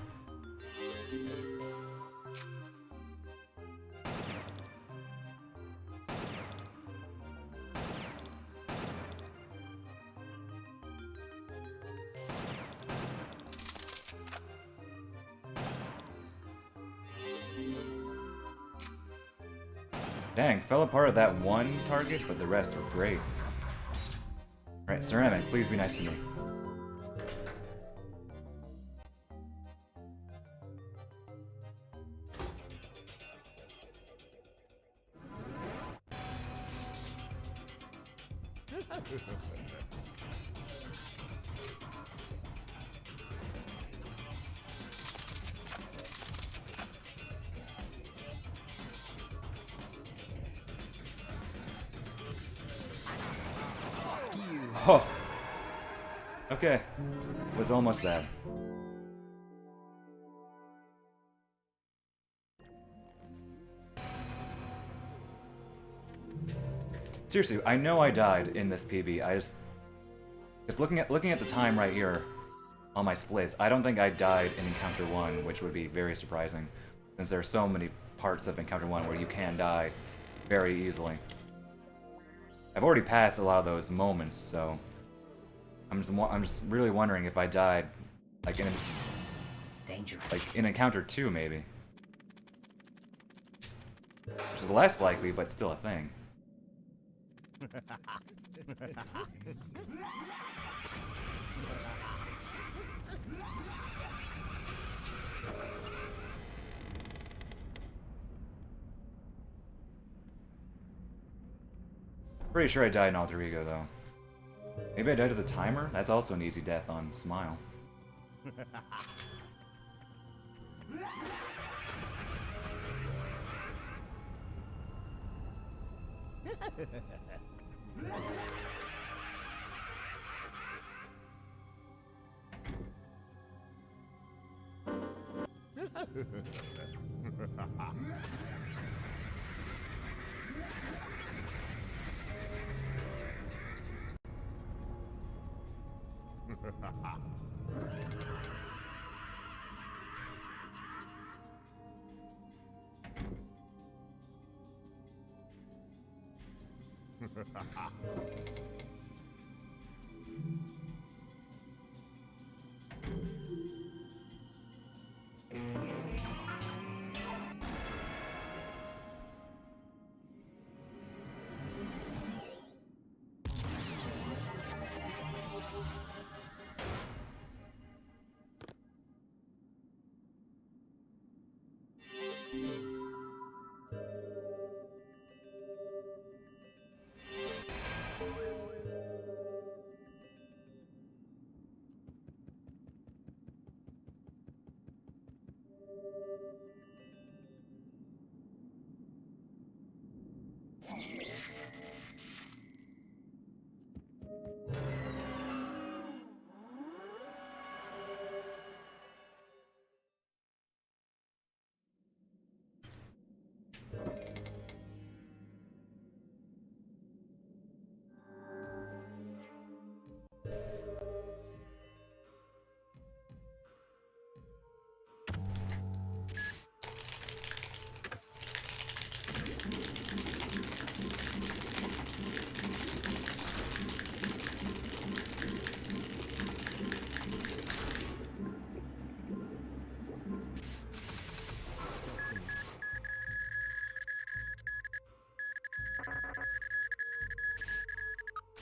Dang, fell apart at that one target, but the rest were great. Alright, Ceramic, please be nice to me. Oh! Okay. Was almost bad. Seriously, I know I died in this PB. I just looking at the time right here on my splits, I don't think I died in Encounter 1, which would be very surprising, since there are so many parts of Encounter 1 where you can die very easily. I've already passed a lot of those moments, so I'm just really wondering if I died like in Dangerous. Encounter 2 maybe. Which is less likely, but still a thing. Pretty sure I died in Alter Ego, though. Maybe I died to the timer? That's also an easy death on Smile.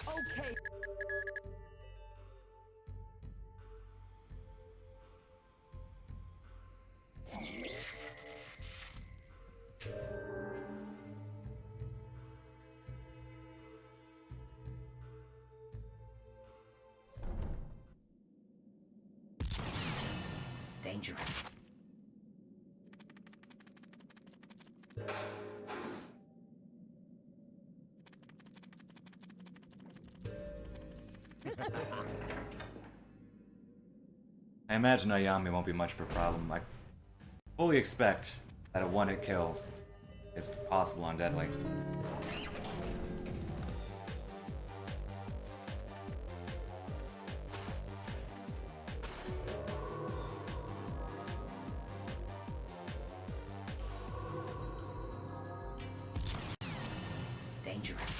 Okay. Dangerous. I imagine Ayami won't be much of a problem. I fully expect that a one-hit kill is possible on Deadly. Dangerous.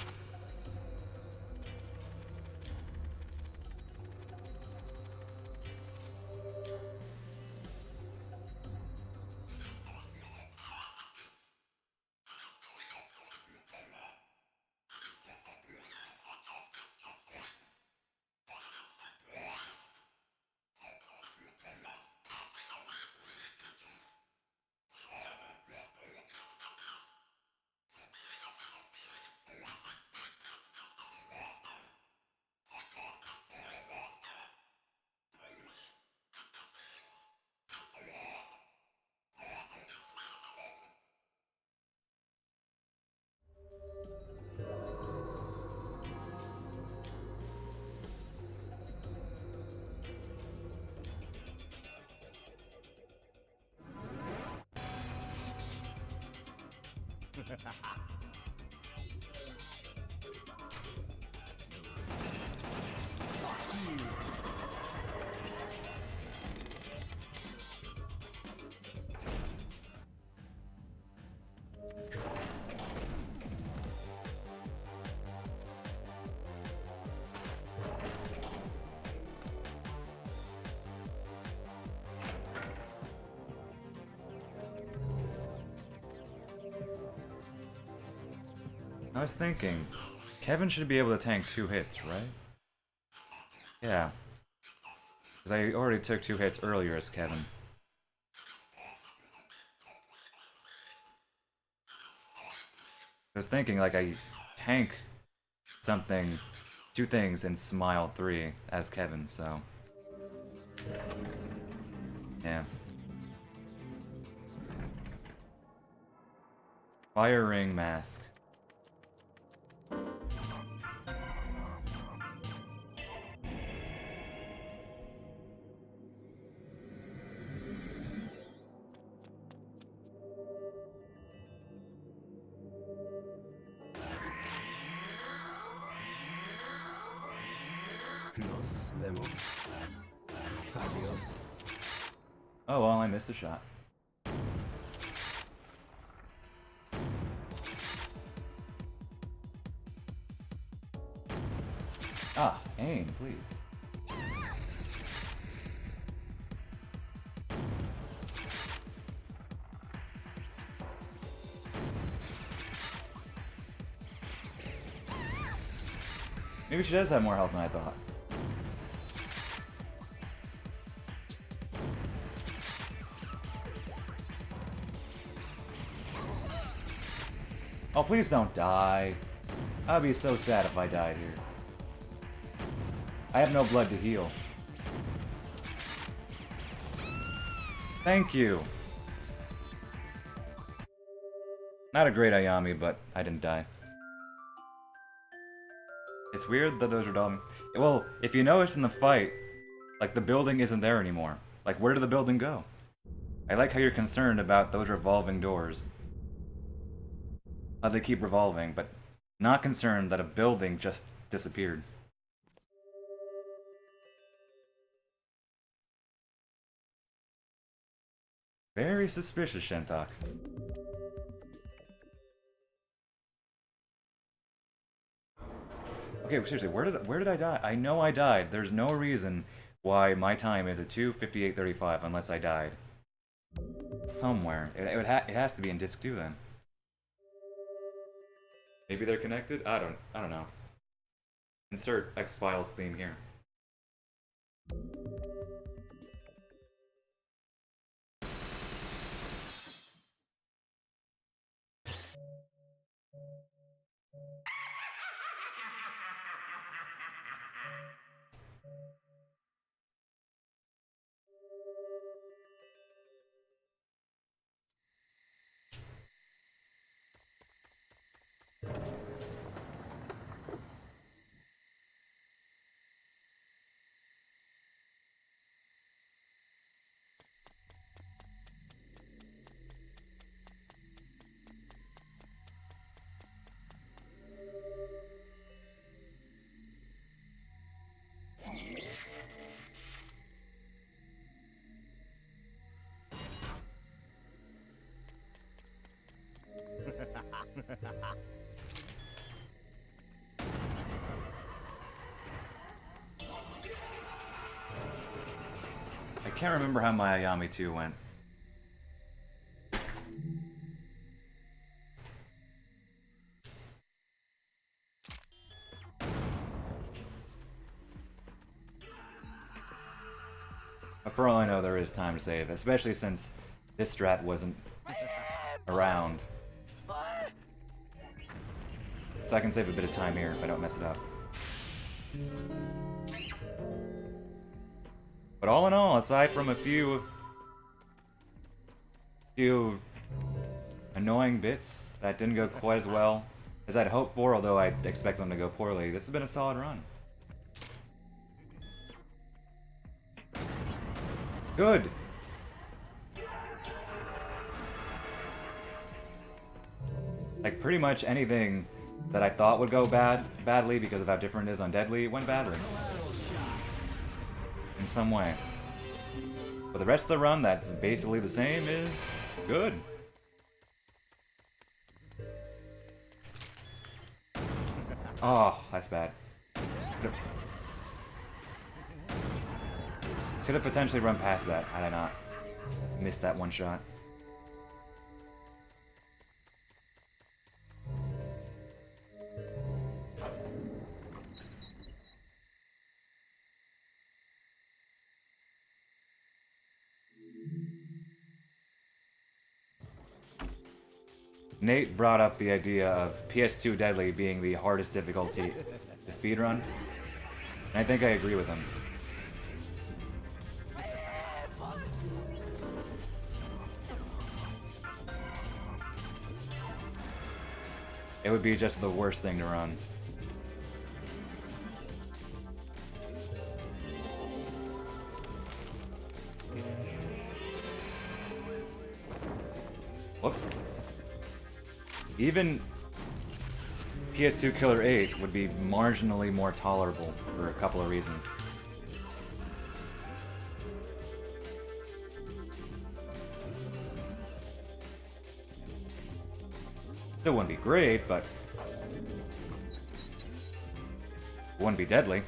Fuck you. I was thinking, Kevin should be able to tank 2 hits, right? Yeah. Because I already took 2 hits earlier as Kevin. I was thinking, like, I tank something, 2 things, and smile 3 as Kevin, so... Yeah. Fire ring mask. Nos vemos. Adios. Oh well, I missed a shot. Ah, aim, please. Maybe she does have more health than I thought. Oh, please don't die. I'd be so sad if I died here. I have no blood to heal. Thank you. Not a great Ayami, but I didn't die. It's weird that those are dumb. Well, if you notice in the fight, like, the building isn't there anymore. Like, where did the building go? I like how you're concerned about those revolving doors. How they keep revolving, but not concerned that a building just disappeared. Very suspicious, Shentok. Okay, seriously, where did I die? I know I died. There's no reason why my time is a 2:58:35 unless I died. Somewhere. It has to be in disc 2 then. Maybe they're connected? I don't know. Insert X-Files theme here. I can't remember how my Ayami 2 went. But for all I know, there is time to save, especially since this strat wasn't around. So I can save a bit of time here if I don't mess it up. But all in all, aside from a few annoying bits that didn't go quite as well as I'd hoped for, although I'd expect them to go poorly, this has been a solid run. Good! Like, pretty much anything that I thought would go badly because of how different it is on Deadly went badly. In some way. But the rest of the run that's basically the same is good. Oh, that's bad. Could have potentially run past that had I not missed that one shot. Nate brought up the idea of PS2 Deadly being the hardest difficulty to speedrun, and I think I agree with him. It would be just the worst thing to run. Whoops. Even PS2 Killer 8 would be marginally more tolerable for a couple of reasons. Still wouldn't be great, but it wouldn't be deadly.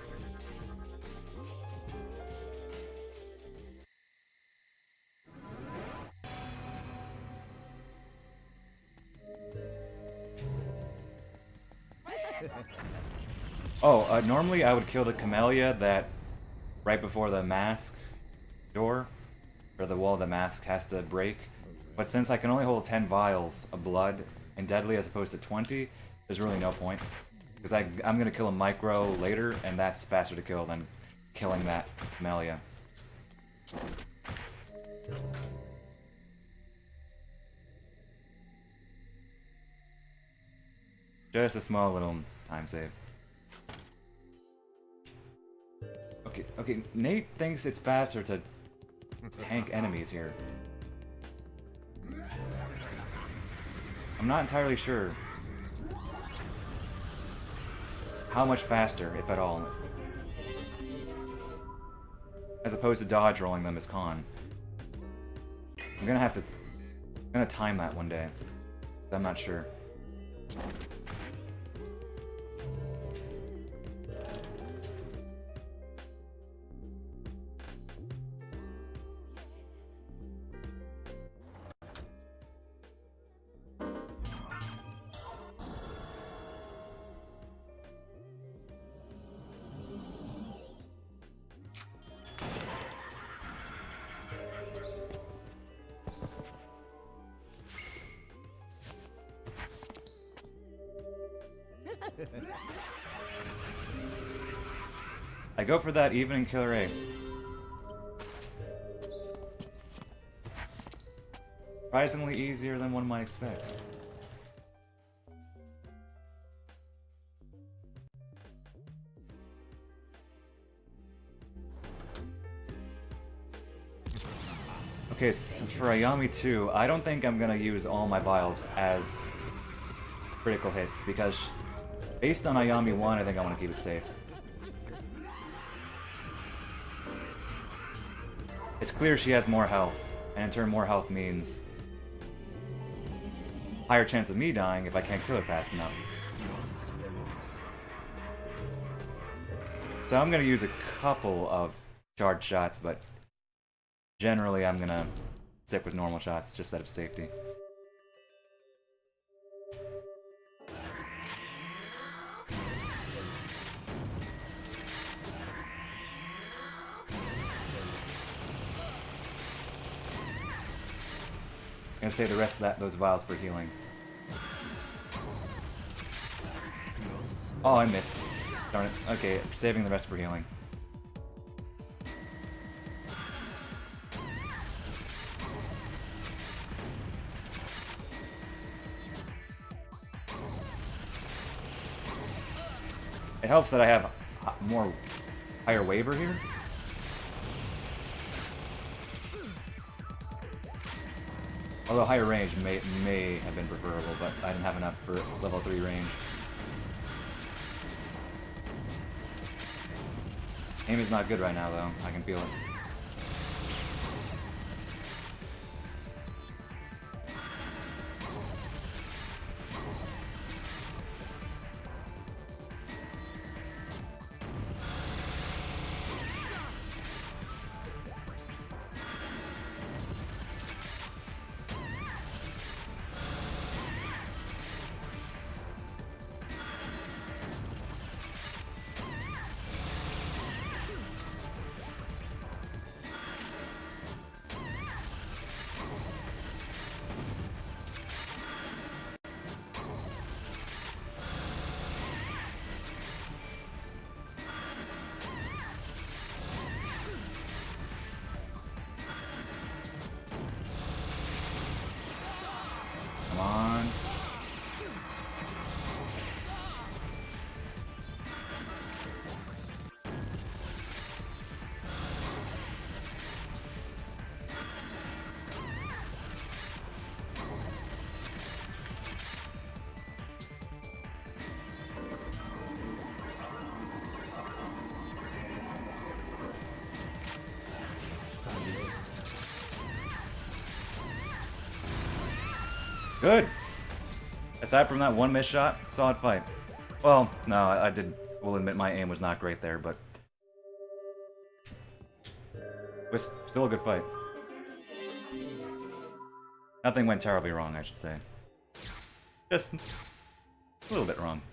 Oh, normally I would kill the camellia that right before the mask door, or the wall the mask has to break. But since I can only hold 10 vials of blood and deadly as opposed to 20, there's really no point. Because I'm going to kill a micro later, and that's faster to kill than killing that camellia. Just a small little time save. Okay, Nate thinks it's faster to tank enemies here. I'm not entirely sure how much faster, if at all. As opposed to dodge rolling them as con. I'm gonna time that one day. I'm not sure. I go for that even in Killer 8. Surprisingly easier than one might expect. Okay, so for Ayami 2, I don't think I'm gonna use all my vials as critical hits, because based on Ayami 1, I think I want to keep it safe. It's clear she has more health, and in turn more health means higher chance of me dying if I can't kill her fast enough. So I'm gonna use a couple of charge shots, but generally I'm gonna stick with normal shots just out of safety. I'm gonna save the rest of those vials for healing. Oh, I missed. Darn it. Okay, saving the rest for healing. It helps that I have more higher waiver here. Although higher range may have been preferable, but I didn't have enough for level 3 range. Aim is not good right now, though. I can feel it. Good! Aside from that one missed shot, solid fight. Well, no, will admit my aim was not great there, but... it was still a good fight. Nothing went terribly wrong, I should say. Just a little bit wrong.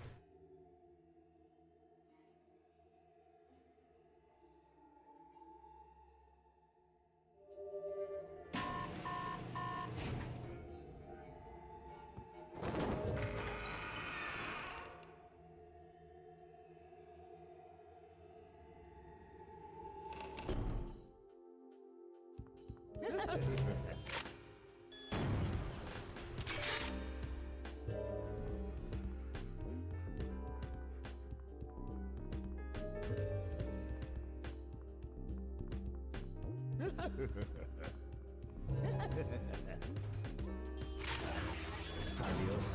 Adios.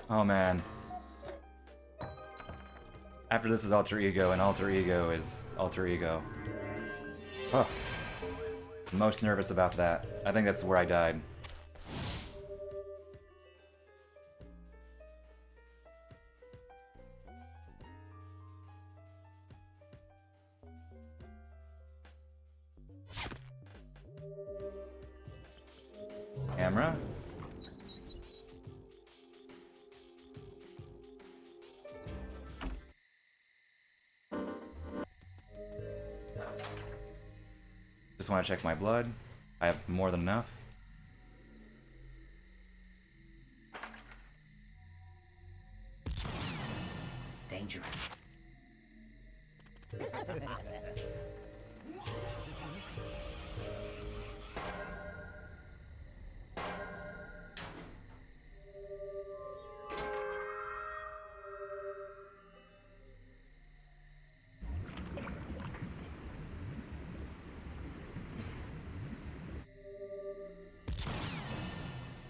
Oh man. After this is Alter Ego, and Alter Ego is Alter Ego. Oh. I'm most nervous about that. I think that's where I died. Camera? Just want to check my blood. I have more than enough. Dangerous.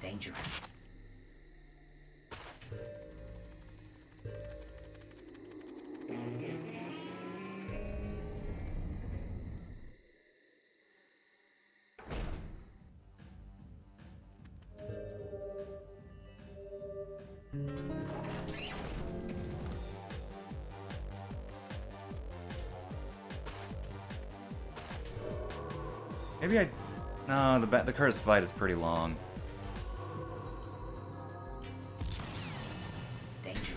Dangerous. Maybe I... No, the curse fight is pretty long. Dangerous.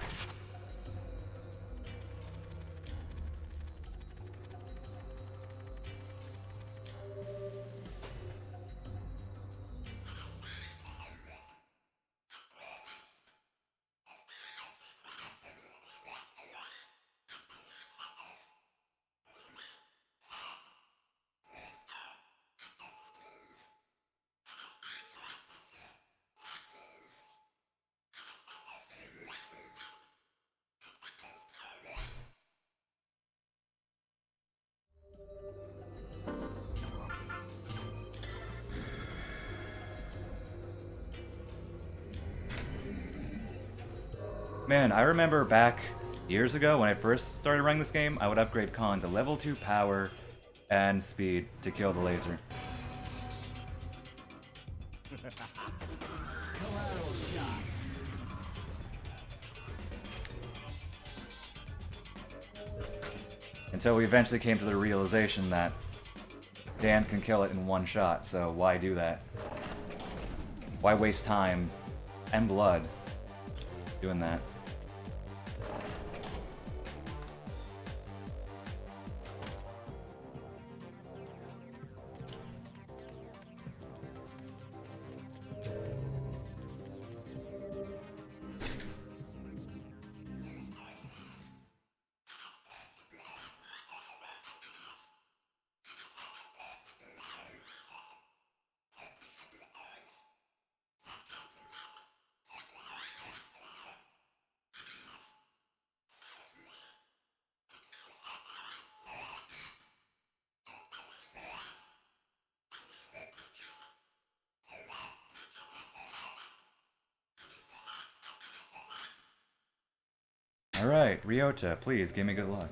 Man, I remember back years ago when I first started running this game, I would upgrade Khan to level 2 power and speed to kill the laser. Collateral shot. Until we eventually came to the realization that Dan can kill it in one shot, so why do that? Why waste time and blood doing that? Alright, Ryota, please give me good luck.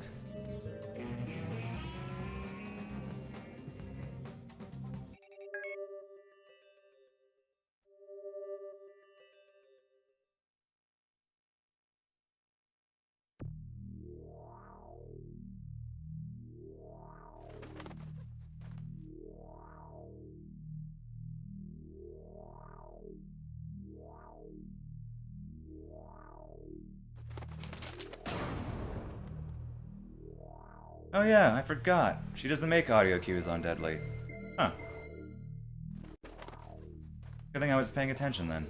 Oh yeah, I forgot. She doesn't make audio cues on Deadly. Huh. Good thing I was paying attention then.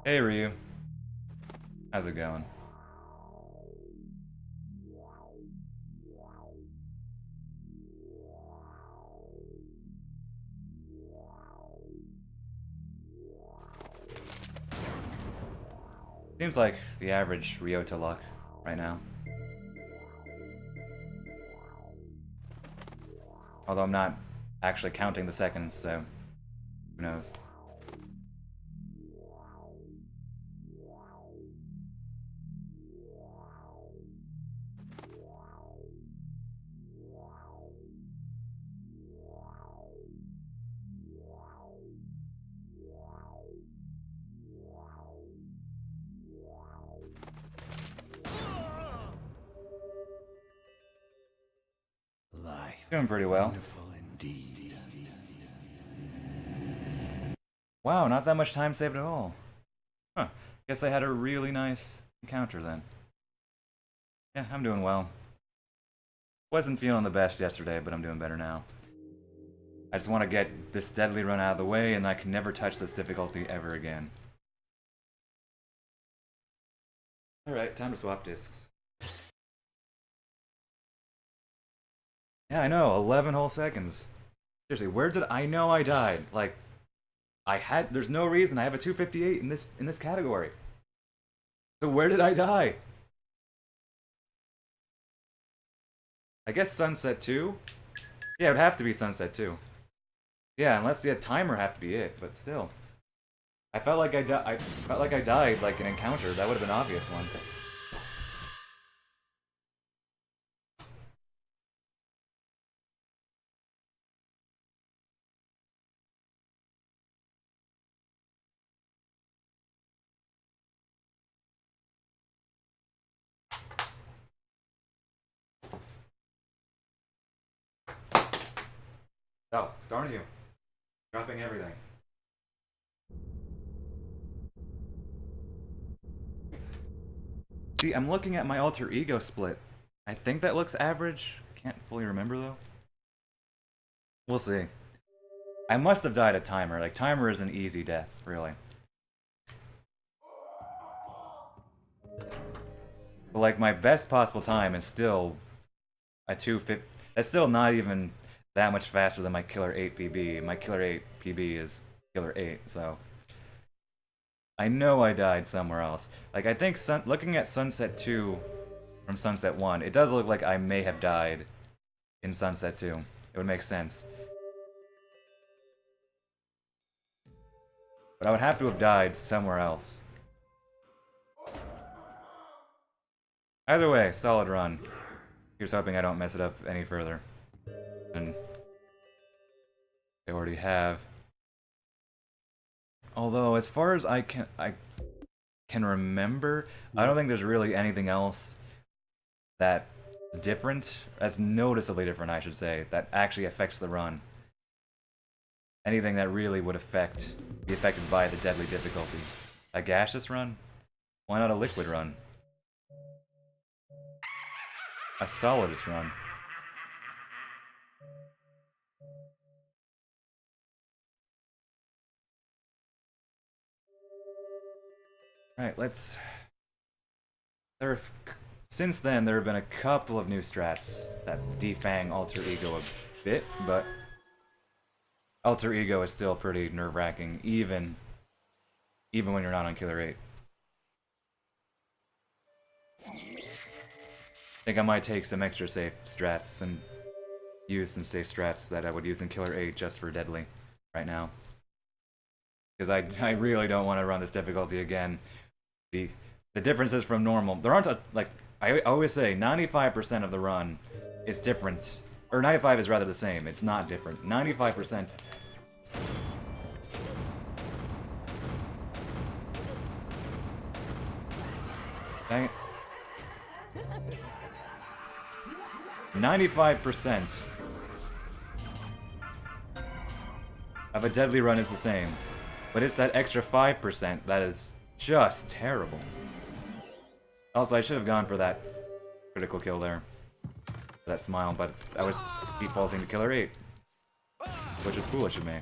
Hey Ryu. How's it going? Seems like the average Ryota luck right now. Although I'm not actually counting the seconds, so who knows. Life. Doing pretty well. Wonderful indeed. Wow, not that much time saved at all. Huh. Guess I had a really nice encounter then. Yeah, I'm doing well. Wasn't feeling the best yesterday, but I'm doing better now. I just want to get this Deadly run out of the way, and I can never touch this difficulty ever again. Alright, time to swap discs. Yeah, I know, 11 whole seconds. Seriously, where did I know I died? Like, there's no reason I have a 258 in this category. So where did I die? I guess Sunset 2? Yeah, it would have to be Sunset 2. Yeah, unless the timer have to be it, but still. I felt like I died like an encounter. That would have been an obvious one. Oh, darn you. Dropping everything. See, I'm looking at my alter ego split. I think that looks average. Can't fully remember though. We'll see. I must have died at timer. Like, timer is an easy death, really. But like, my best possible time is still a 250. That's still not even that much faster than my Killer 8 PB. My Killer 8 PB is Killer 8, so I know I died somewhere else. Like, I think looking at Sunset 2 from Sunset 1, it does look like I may have died in Sunset 2. It would make sense. But I would have to have died somewhere else. Either way, solid run. Here's hoping I don't mess it up any further. And they already have. Although, as far as I can remember, I don't think there's really anything else that's different, that's noticeably different, I should say, that actually affects the run. Anything that really would be affected by the Deadly difficulty. A gaseous run? Why not a liquid run? A solidus run? Alright, let's... Since then, there have been a couple of new strats that defang Alter Ego a bit, but Alter Ego is still pretty nerve-wracking, even when you're not on Killer 8. I think I might take some extra safe strats and use some safe strats that I would use in Killer 8 just for Deadly right now. Because I really don't want to run this difficulty again. The differences from normal, there aren't like, I always say 95% of the run is different, or 95 is rather the same, it's not different. 95%. Dang it. 95% of a Deadly run is the same, but it's that extra 5% that is just terrible. Also, I should have gone for that critical kill there. That smile, but I was defaulting to Killer 8, which is foolish of me.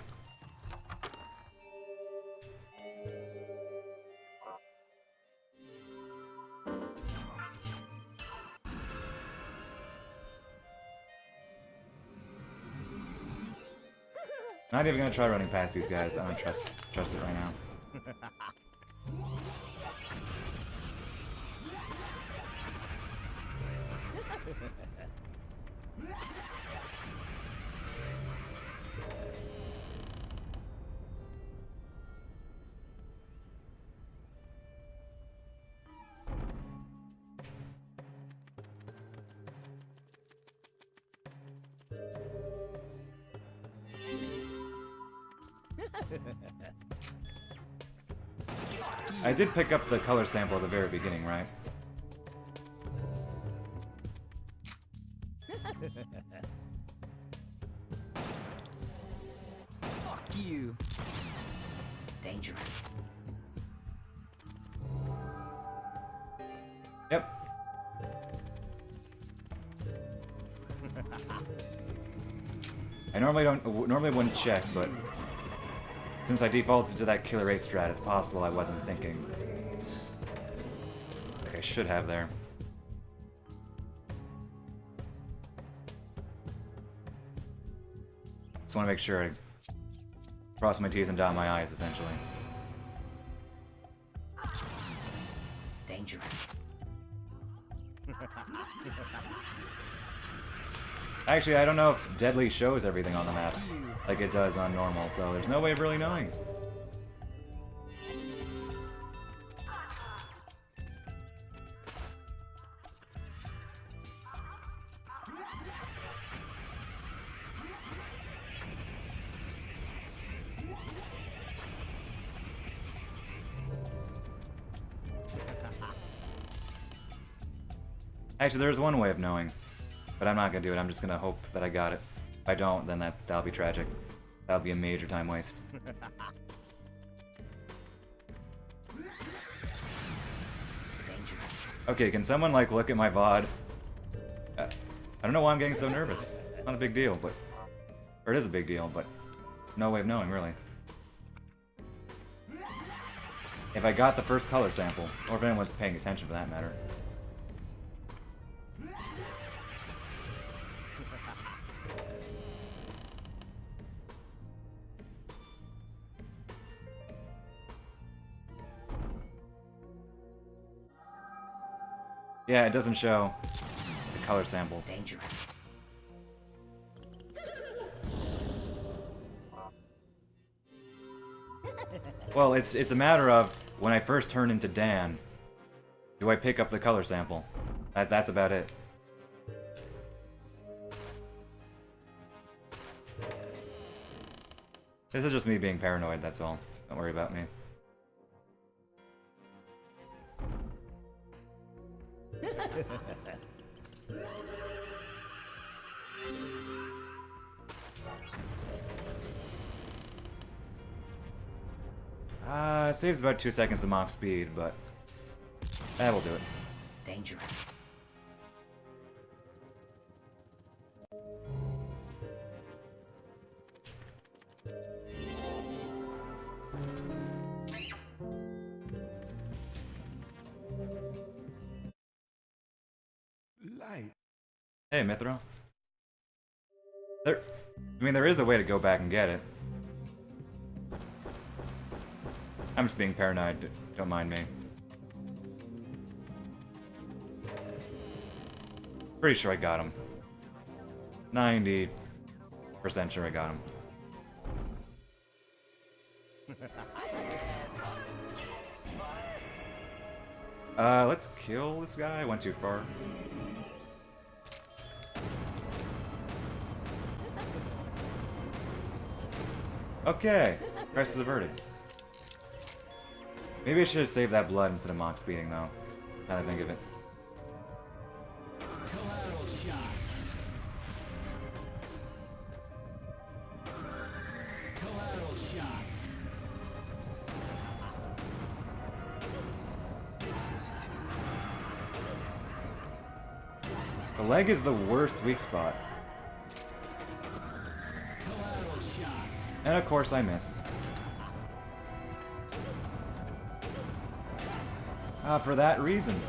Not even gonna try running past these guys. I don't trust it right now. I did pick up the color sample at the very beginning, right? Fuck you. Dangerous. Yep. I normally wouldn't check, but since I defaulted to that Killer 8 strat, it's possible I wasn't thinking like I should have there. Just want to make sure I cross my T's and dot my I's, essentially. Dangerous. Actually, I don't know if Deadly shows everything on the map like it does on normal, so there's no way of really knowing. Actually, there's one way of knowing, but I'm not gonna do it. I'm just gonna hope that I got it. If I don't, then that'll be tragic. That'll be a major time waste. Dangerous. Okay, can someone like look at my VOD? I don't know why I'm getting so nervous. Not a big deal, but or it is a big deal, but no way of knowing really. If I got the first color sample, or if anyone's paying attention for that matter. Yeah, it doesn't show the color samples. Dangerous. Well, it's a matter of when I first turn into Dan, do I pick up the color sample? That's about it. This is just me being paranoid, that's all. Don't worry about me. It saves about 2 seconds to Mach speed, but that will do it. Dangerous. Hey, Mithra. There... I mean, there is a way to go back and get it. I'm just being paranoid, don't mind me. Pretty sure I got him. 90% sure I got him. Let's kill this guy. I went too far. Okay, crisis averted. Maybe I should have saved that blood instead of mock speeding, though. Now that I think of it. Collateral shot. Collateral shot. The leg is the worst weak spot. Collateral shot. And of course I miss. For that reason.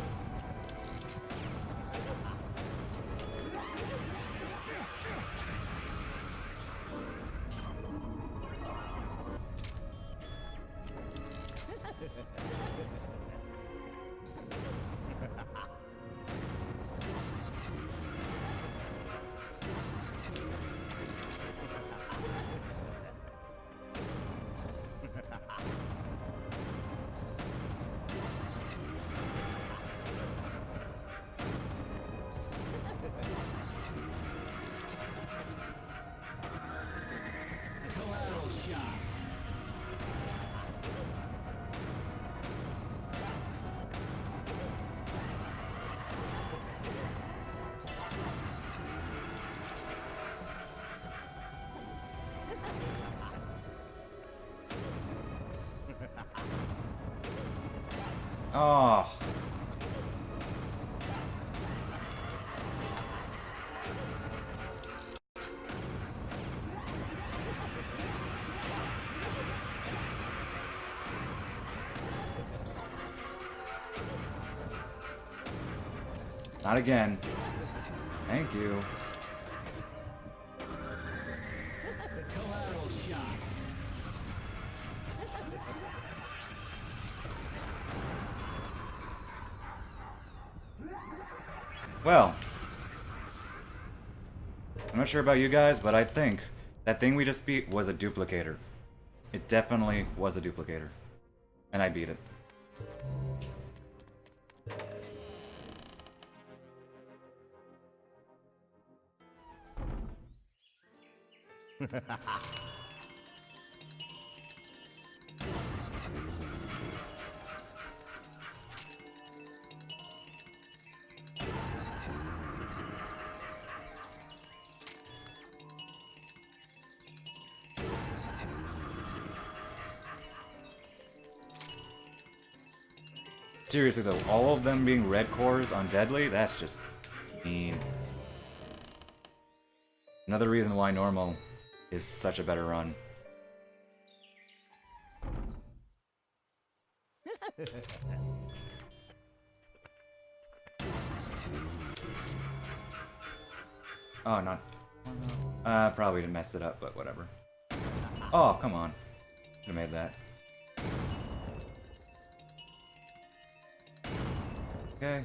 Collateral shot. Oh. Not again. Thank you. Collateral shot. Well. I'm not sure about you guys, but I think that thing we just beat was a duplicator. It definitely was a duplicator. And I beat it. Seriously though, all of them being red cores on Deadly, that's just mean. Another reason why normal is such a better run. Oh, not... probably messed it up, but whatever. Oh, come on. Could've made that. Okay.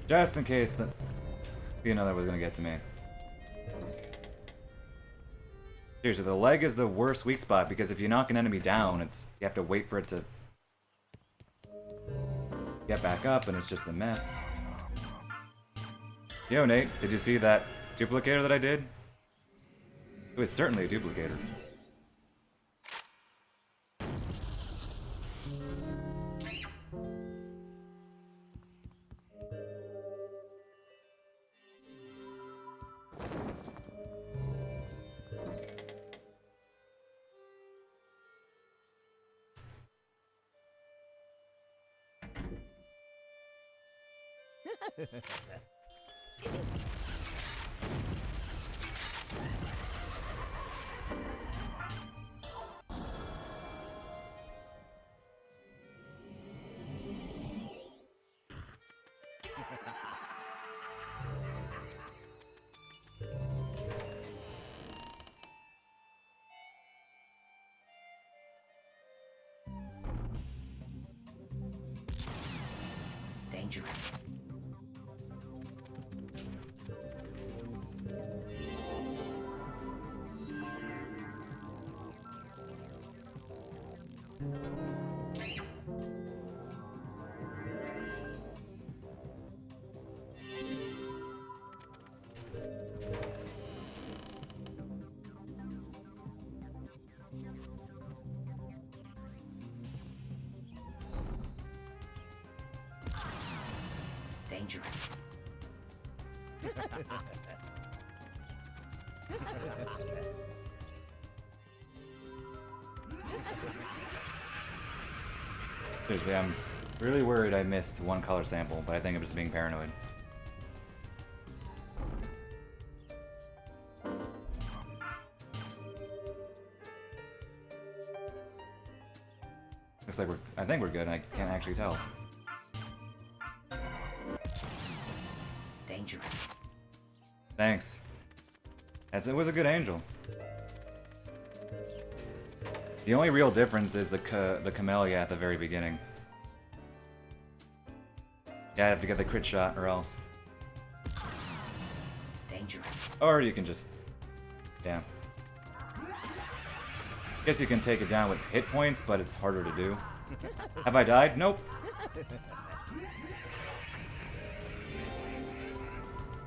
Just in case that you know that was gonna get to me. Seriously, the leg is the worst weak spot because if you knock an enemy down, it's you have to wait for it to get back up, and it's just a mess. Yo, Nate, did you see that duplicator that I did? It was certainly a duplicator. Dangerous. Dangerous. Seriously, I'm really worried I missed one color sample, but I think I'm just being paranoid. Looks like I think we're good, I can't actually tell. Dangerous. Thanks. It was a good angel. The only real difference is the camellia at the very beginning. Yeah, I have to get the crit shot or else. Dangerous. Or you can just... Damn. Guess you can take it down with hit points, but it's harder to do. Have I died? Nope.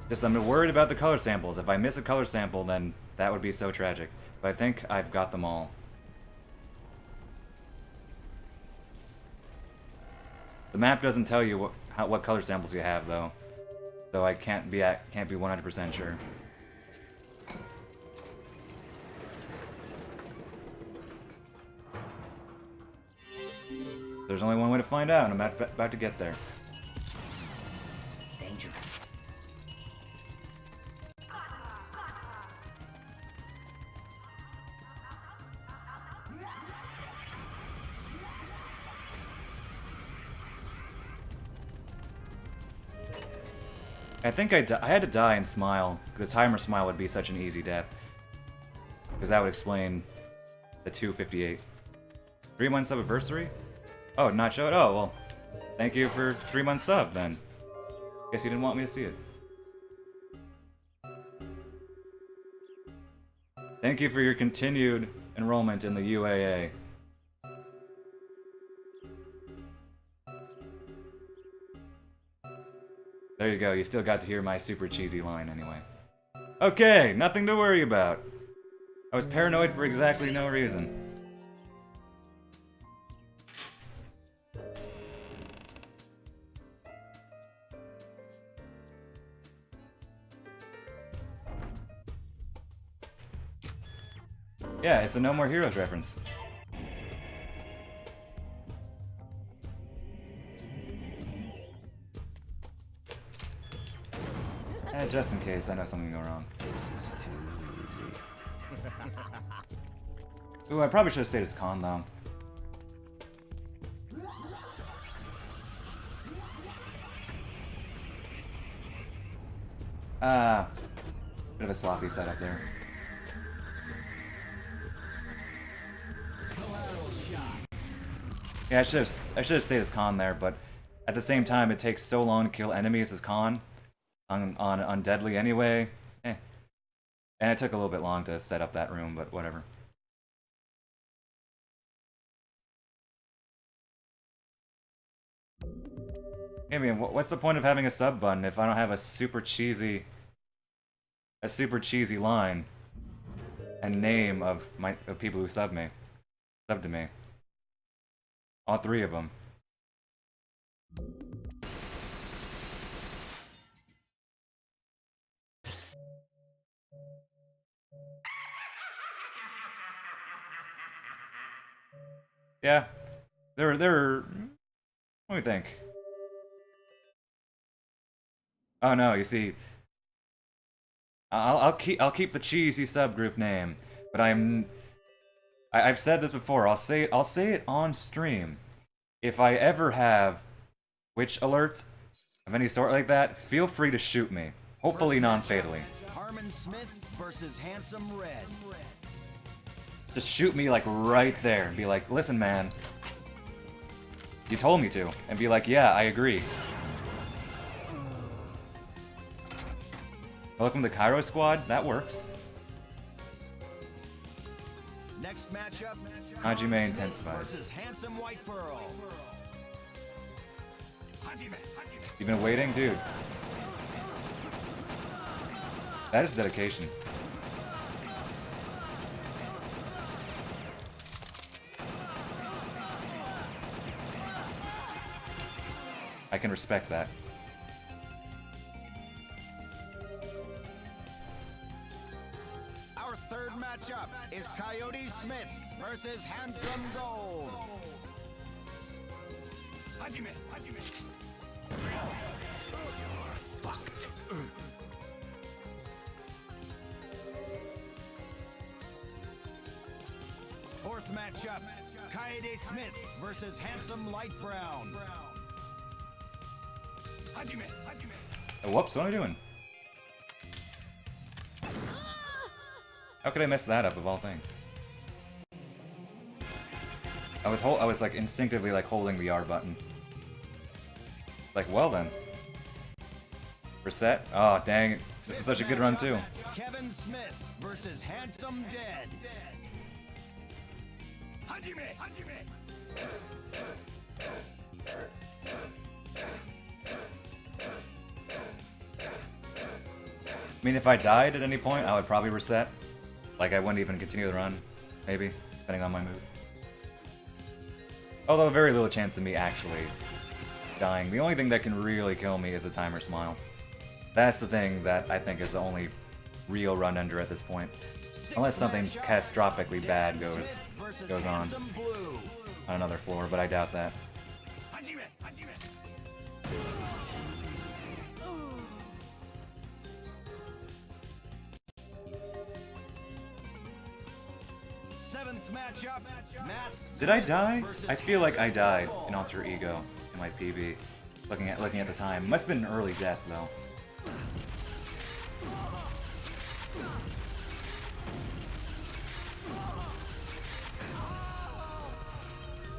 Just I'm worried about the color samples. If I miss a color sample, then that would be so tragic. But I think I've got them all. The map doesn't tell you what color samples you have, though, so I can't be 100% sure. There's only one way to find out, and I'm about to get there. Dangerous. I think I had to die and smile, because timer smile would be such an easy death. Because that would explain the 258. 3-month sub anniversary? Oh, not show it? Oh, well, thank you for 3-month sub, then. Guess you didn't want me to see it. Thank you for your continued enrollment in the UAA. There you go, you still got to hear my super cheesy line anyway. Okay, nothing to worry about. I was paranoid for exactly no reason. Yeah, it's a No More Heroes reference. Just in case, I know something can go wrong. This is too easy. Ooh, I probably should have stayed as Khan, though. Bit of a sloppy setup there. Collateral shot. Yeah, I should have stayed as Khan there, but at the same time, it takes so long to kill enemies as Khan on Deadly anyway. Eh. And it took a little bit long to set up that room, but whatever. I mean, what's the point of having a sub button if I don't have a super cheesy line and name of people who sub to me? All 3 of them. Yeah, they're. What do you think? Oh no, you see, I'll keep the cheesy subgroup name, but I've said this before. I'll say it on stream. If I ever have witch alerts of any sort like that, feel free to shoot me. Hopefully non-fatally. Harmon Smith versus Handsome Red. Just shoot me like right there and be like, listen man, you told me to. And be like, yeah, I agree. Welcome to Cairo Squad, that works. Next matchup, Hajime intensifies. versus Handsome White Pearl. You've been waiting? Dude. That is dedication. I can respect that. Our third matchup is Coyote Smith versus Handsome Gold. Fucked. Fourth matchup, Coyote Smith versus Handsome Light Brown. Oh, whoops, what am I doing? How could I mess that up of all things? I was like instinctively like holding the R button. Like, well then. Reset? Oh, dang it. This is such a good run too. Kevin Smith versus Handsome Dead. I mean, if I died at any point, I would probably reset. Like, I wouldn't even continue the run. Maybe, depending on my mood. Although, very little chance of me actually dying. The only thing that can really kill me is a timer smile. That's the thing that I think is the only real run under at this point. Unless something catastrophically bad goes on another floor, but I doubt that. Seventh matchup, Masks. Did I die? I feel like I died in Alter Ego in my PB. Looking at the time. Must have been an early death though.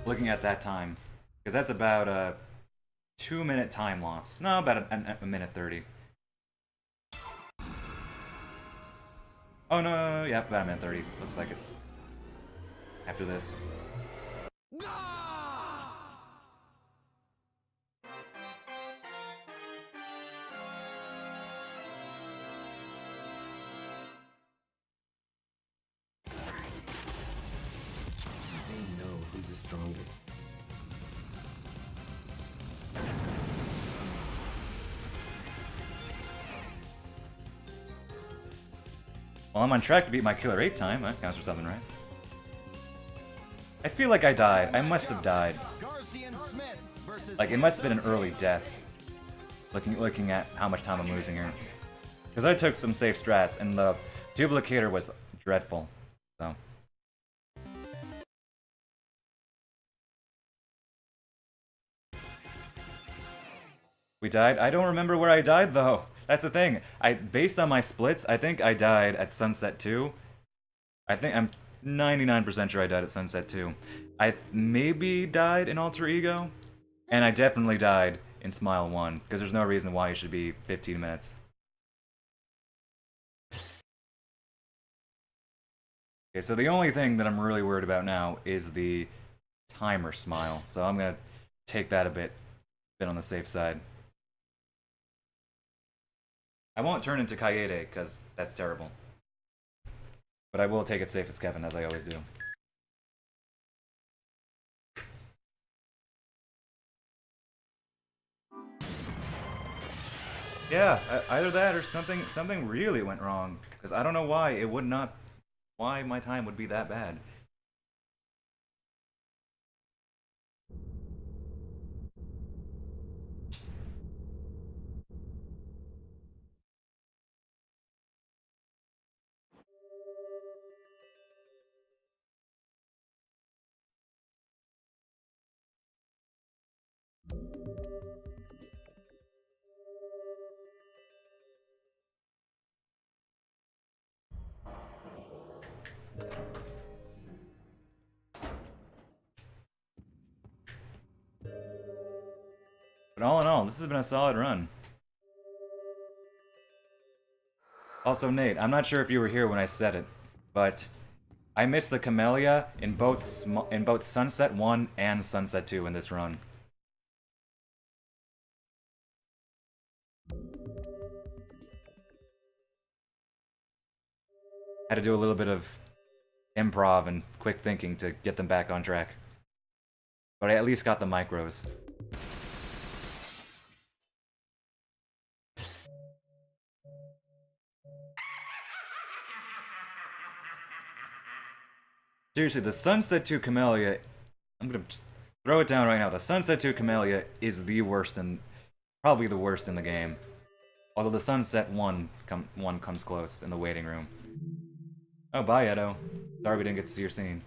Looking at that time. Because that's about a 2-minute time loss. No, about a minute 30. Oh no, yeah, about a minute 30. Looks like it. After this. They know who's the strongest. Well, I'm on track to beat my Killer 8 time. That counts for something, right? I feel like I died. I must have died. Like, it must have been an early death. Looking at how much time I'm losing here. Because I took some safe strats, and the duplicator was dreadful. So. We died? I don't remember where I died, though. That's the thing. Based on my splits, I think I died at Sunset 2. I'm 99% sure I died at Sunset 2. I maybe died in Alter Ego, and I definitely died in Smile 1, because there's no reason why it should be 15 minutes. Okay, so the only thing that I'm really worried about now is the timer smile, so I'm gonna take that a bit on the safe side. I won't turn into Kaede, because that's terrible. But I will take it safe as Kevin, as I always do. Yeah, either that or something really went wrong. Because I don't know why why my time would be that bad. But all in all, this has been a solid run. Also, Nate, I'm not sure if you were here when I said it, but I missed the Camellia in both Sunset 1 and Sunset 2 in this run. Had to do a little bit of improv and quick thinking to get them back on track. But I at least got the micros. Seriously, the Sunset 2 Camellia, I'm gonna just throw it down right now. The Sunset 2 Camellia is the worst probably the worst in the game. Although the Sunset 1 comes close in the waiting room. Oh, bye, Edo. Sorry we didn't get to see your scene.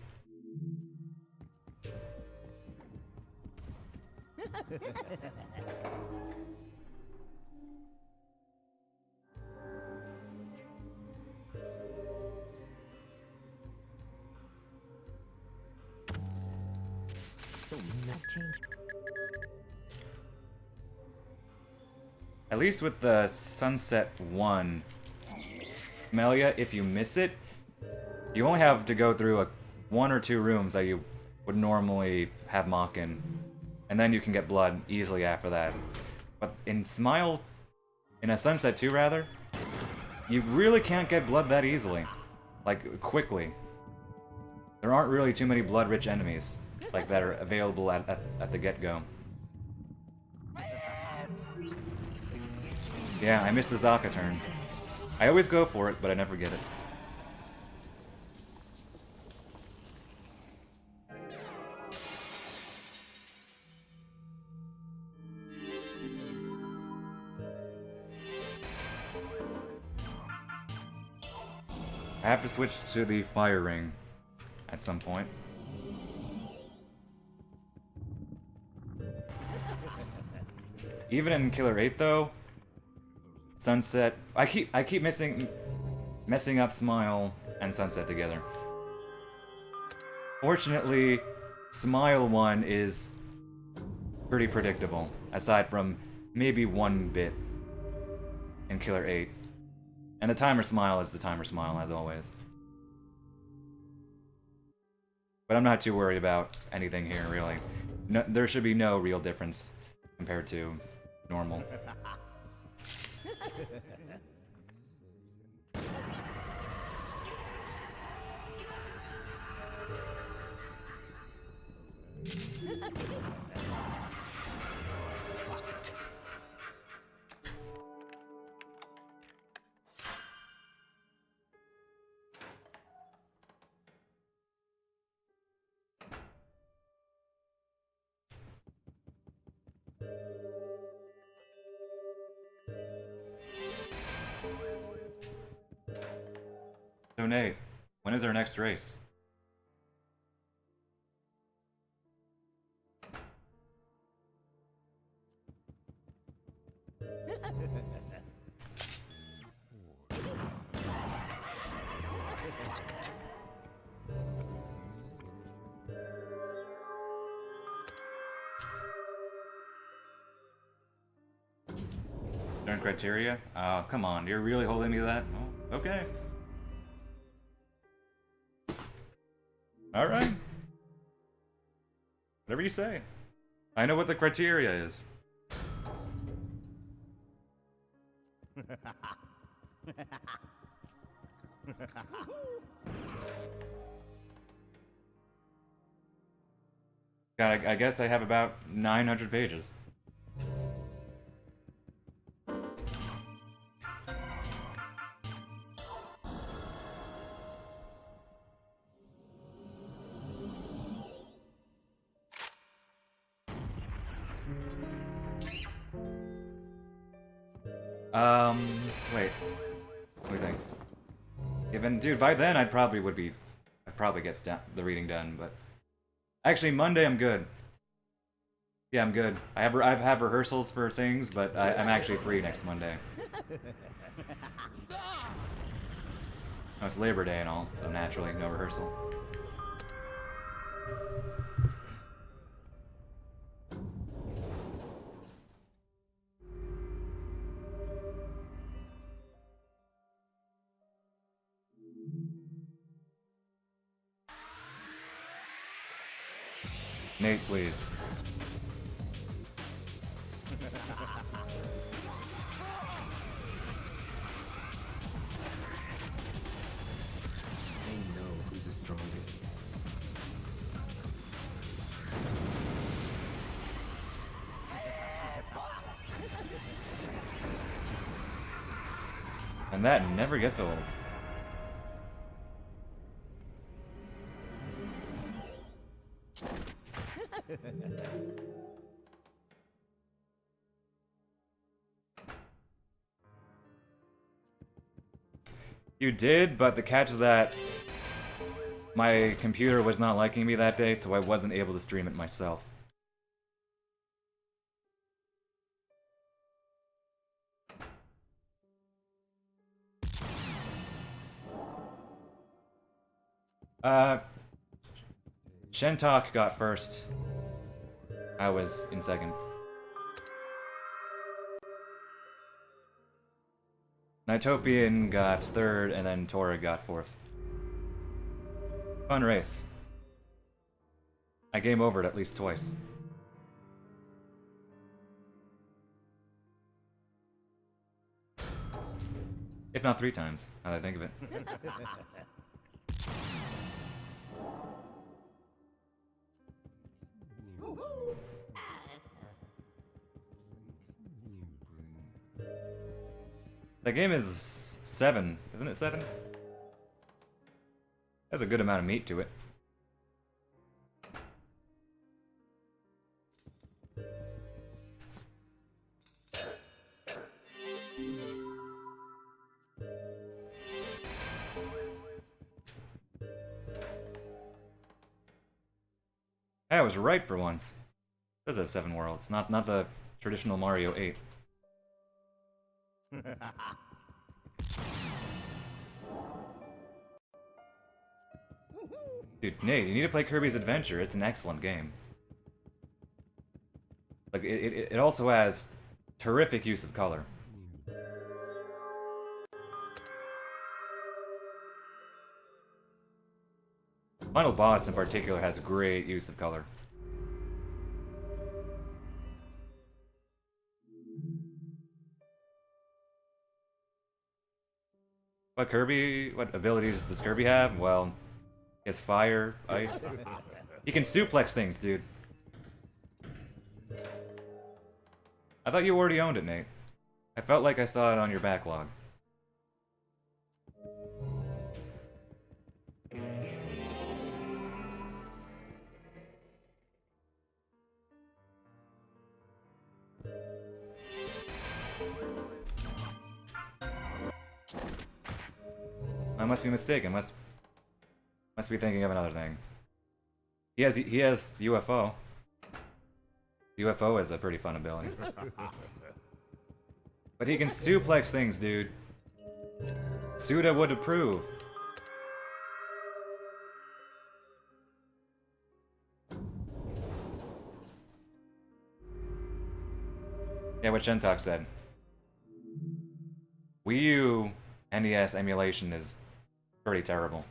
At least with the Sunset 1 Camellia, if you miss it, you only have to go through one or two rooms that you would normally have mock in, and then you can get blood easily after that. But in a Sunset 2 rather, you really can't get blood that easily, like quickly. There aren't really too many blood-rich enemies like that are available at the get-go. Yeah, I missed the Zaka turn. I always go for it, but I never get it. I have to switch to the fire ring at some point. Even in Killer 8 though, Sunset, I keep messing up Smile and Sunset together. Fortunately, Smile 1 is pretty predictable, aside from maybe one bit in Killer 8. And the Timer Smile is the Timer Smile, as always. But I'm not too worried about anything here, really. No, there should be no real difference compared to normal. So Nate, when is our next race? Certain criteria? Oh, come on, you're really holding me to that? Oh, okay. Alright. Whatever you say. I know what the criteria is. God, I guess I have about 900 pages. Wait. What do you think? Even, dude, by then I'd probably get the reading done, but... Actually, Monday I'm good. Yeah, I'm good. I have rehearsals for things, but I'm actually free next Monday. Oh, it's Labor Day and all, so naturally, no rehearsal. Nate, please. They know who's the strongest. And that never gets old. You did, but the catch is that my computer was not liking me that day, so I wasn't able to stream it myself. Shentok got first. I was in second. Nitopian got third, and then Tora got fourth. Fun race. I game over it at least twice. If not 3 times, now that I think of it. That game is 7, isn't it 7? Has a good amount of meat to it. I was right for once. It does have 7 worlds, not the traditional Mario 8. Dude, Nate, you need to play Kirby's Adventure. It's an excellent game. Like, it also has terrific use of color. Final boss in particular has great use of color. What abilities does Kirby have? Well, he has fire, ice. He can suplex things, dude. I thought you already owned it, Nate. I felt like I saw it on your backlog. I must be mistaken. Must be thinking of another thing. He has UFO. UFO is a pretty fun ability. But he can suplex things, dude. Suda would approve. Yeah, what Shentok said. Wii U NES emulation is pretty terrible.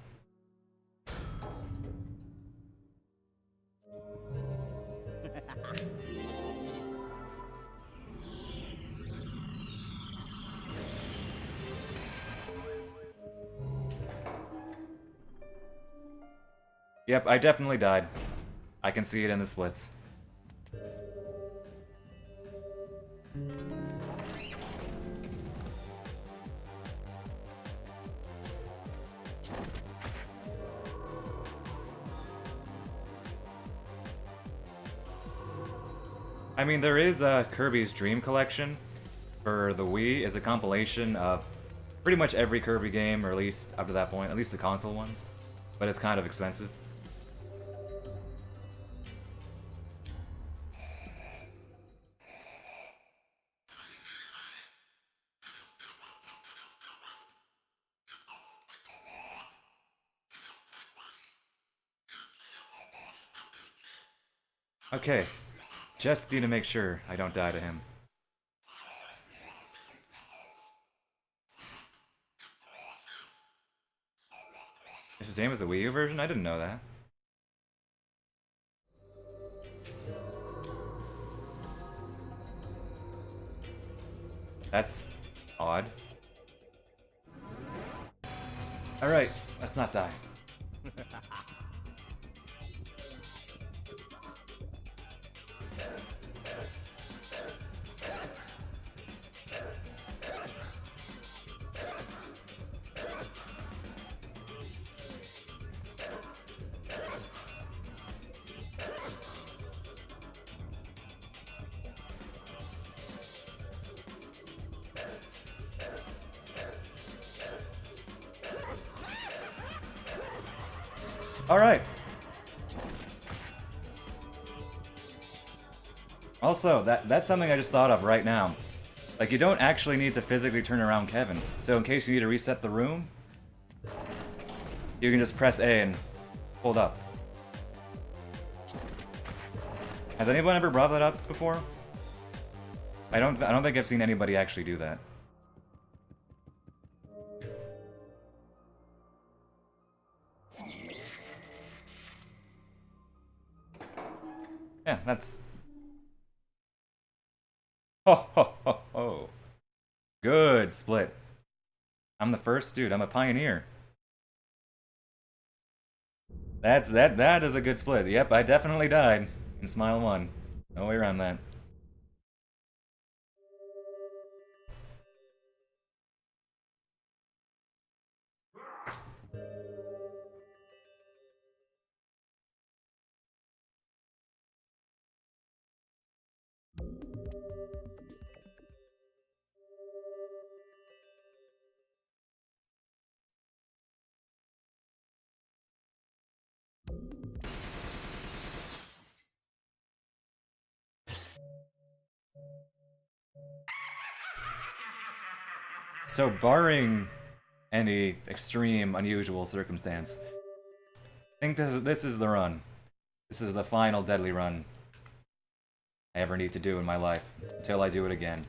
Yep, I definitely died. I can see it in the splits. I mean, there is a Kirby's Dream Collection for the Wii. Is a compilation of pretty much every Kirby game released up to that point, at least the console ones. But it's kind of expensive. Okay, just need to make sure I don't die to him. It's the same as the Wii U version? I didn't know that. That's odd. Alright, let's not die. Alright. Also, that's something I just thought of right now. Like, you don't actually need to physically turn around Kevin. So in case you need to reset the room, you can just press A and hold up. Has anyone ever brought that up before? I don't think I've seen anybody actually do that. Yeah, that's... Ho ho ho ho. Good split. I'm the first dude, I'm a pioneer. That is a good split. Yep, I definitely died in Smile 1. No way around that. So barring any extreme, unusual circumstance, I think this is the run. This is the final deadly run I ever need to do in my life, until I do it again.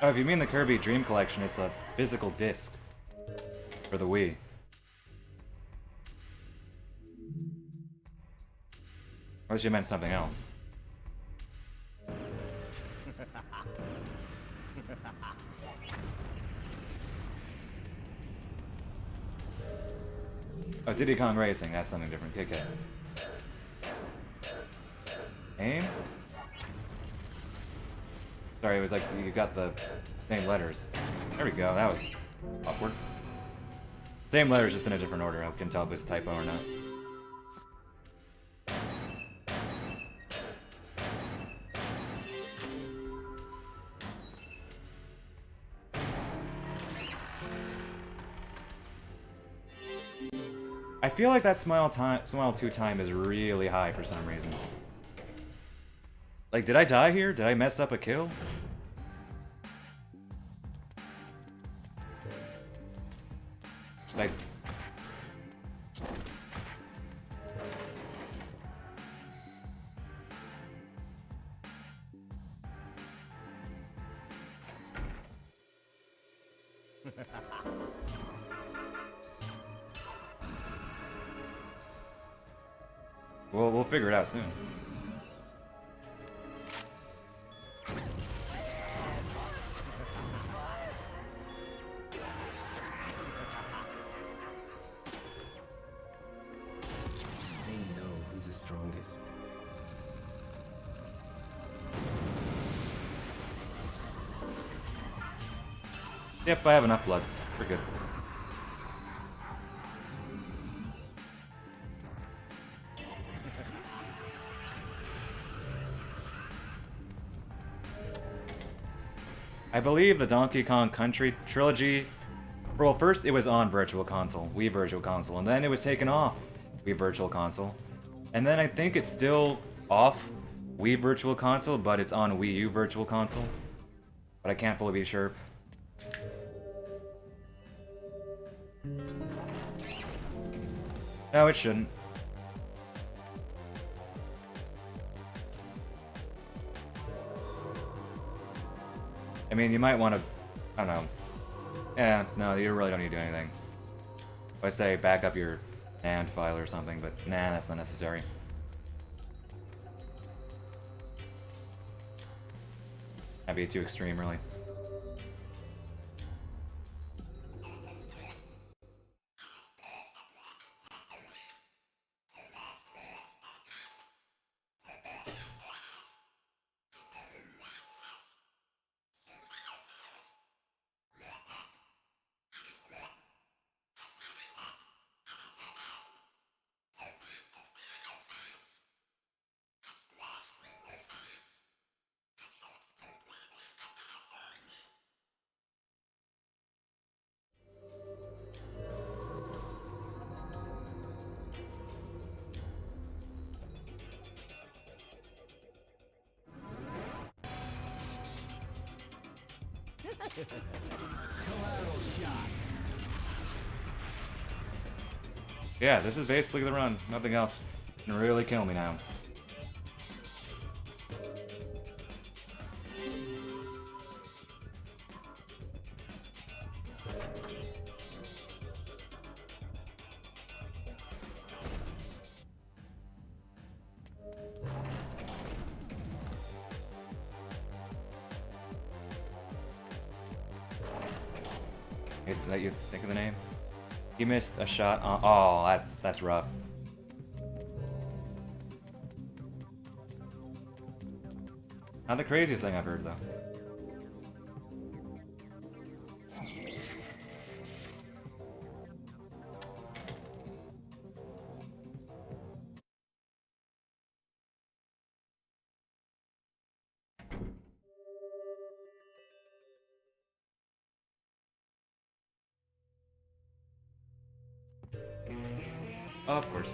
Oh, if you mean the Kirby Dream Collection, it's a physical disc for the Wii. Unless you meant something else. Oh, Diddy Kong Racing, that's something different. Kick it. Aim? Sorry, it was like you got the same letters. There we go, that was awkward. Same letters, just in a different order. I can tell if it's a typo or not. I feel like that Smile 2 time is really high for some reason. Like, did I die here? Did I mess up a kill? Like... We'll figure it out soon. They know who's the strongest. Yep, I have enough blood. We're good. I believe the Donkey Kong Country trilogy. Well, first it was on Virtual Console, Wii Virtual Console, and then it was taken off Wii Virtual Console. And then I think it's still off Wii Virtual Console, but it's on Wii U Virtual Console. But I can't fully be sure. No, it shouldn't. I mean, you might want to... I don't know. Yeah, no, you really don't need to do anything. I say back up your NAND file or something, but nah, that's not necessary. That'd be too extreme, really. Collateral shot. Yeah, this is basically the run. Nothing else can really kill me now. Let you think of the name. He missed a shot on. Oh, that's rough. Not the craziest thing I've heard though. Oh, of course.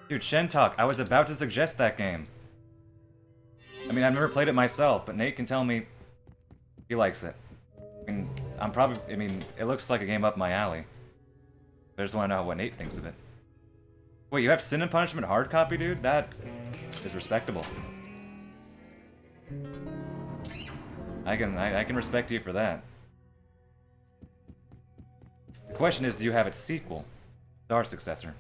Dude, Shentalk, I was about to suggest that game. I mean, I've never played it myself, but Nate can tell me he likes it. I mean, it looks like a game up my alley. I just want to know what Nate thinks of it. Wait, you have Sin and Punishment hard copy, dude? That is respectable. I can respect you for that. The question is, do you have its sequel? Our successor.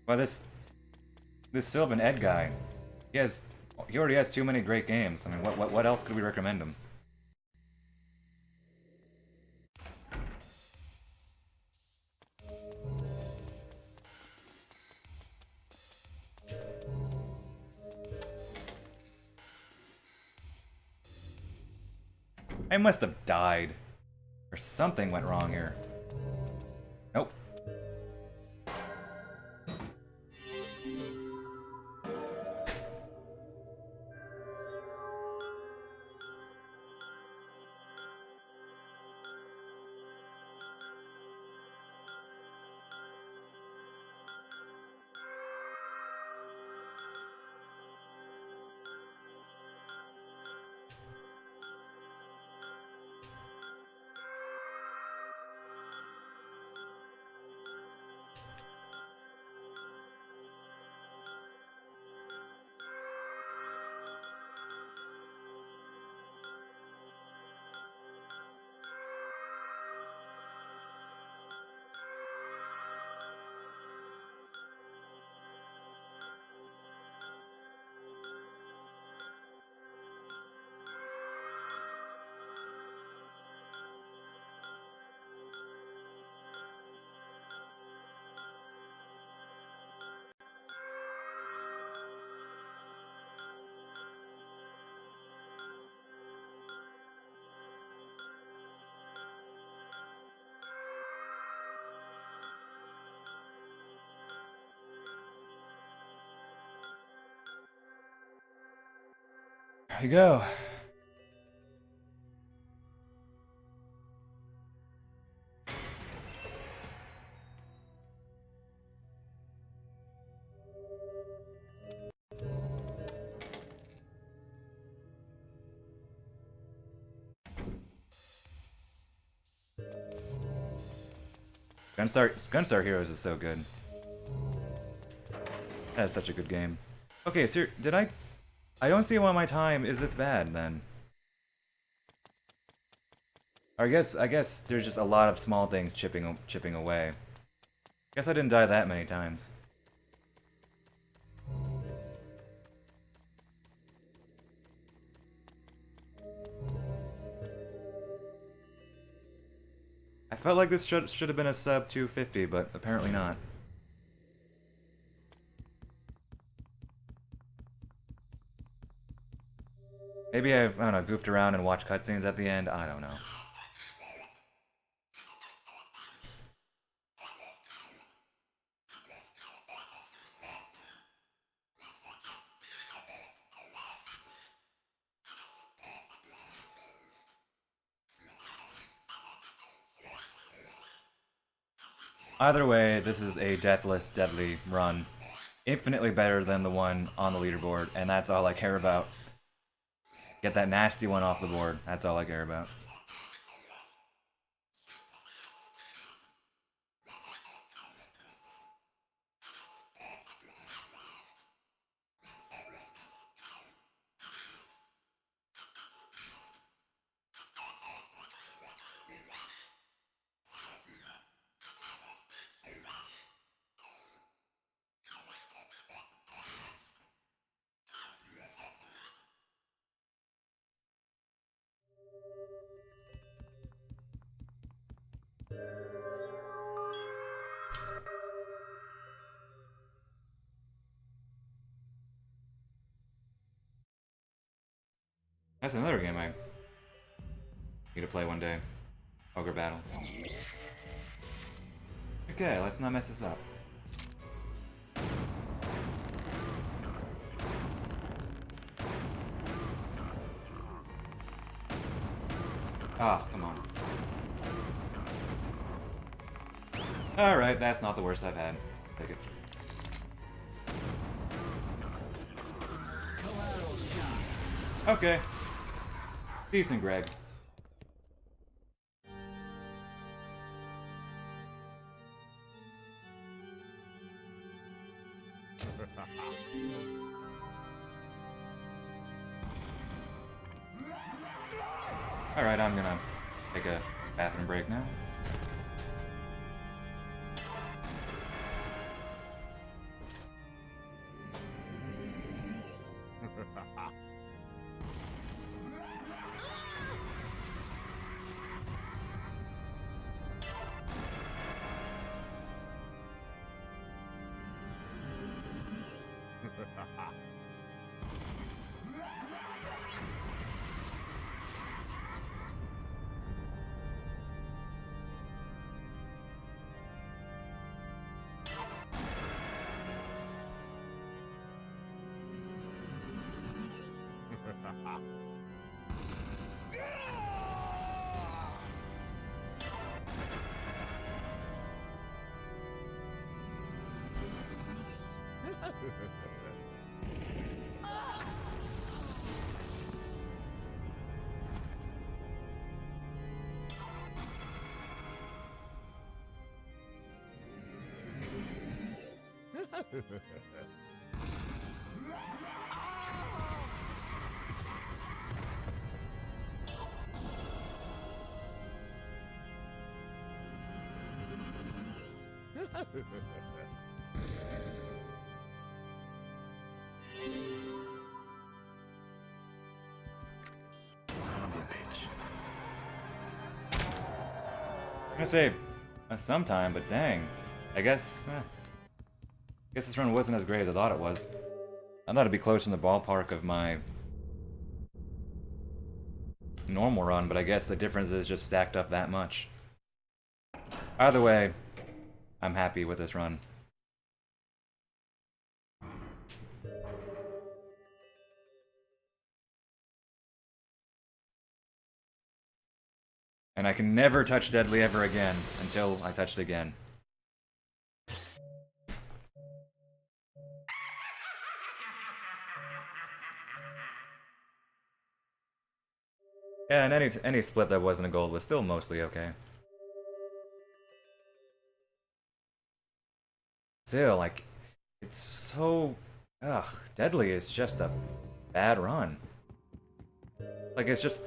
Well, this Sylvan Ed guy, he already has too many great games. I mean, what else could we recommend him? I must have died. Or something went wrong here. Nope. There you go. Gunstar Heroes is so good. That is such a good game. Okay, so did I don't see why my time is this bad then. I guess there's just a lot of small things chipping away. Guess I didn't die that many times. I felt like this should have been a sub 250, but apparently not. Maybe I've, I don't know, goofed around and watched cutscenes at the end. I don't know. Either way, this is a deathless, deadly run. Infinitely better than the one on the leaderboard, and that's all I care about. Get that nasty one off the board. That's all I care about. That's another game I need to play one day. Ogre Battle. Okay, let's not mess this up. Ah, come on. Alright, that's not the worst I've had. Take it. Okay. Decent, Greg. Alright, I'm gonna take a bathroom break now. Son of a bitch. I'm gonna say sometime, but dang. I guess this run wasn't as great as I thought it was. I thought it'd be close in the ballpark of my normal run, but I guess the difference is just stacked up that much. Either way, I'm happy with this run. And I can never touch Deadly ever again until I touch it again. Yeah, and any split that wasn't a gold was still mostly okay. Still, like, it's so... Ugh, Deadly is just a bad run. Like, it's just...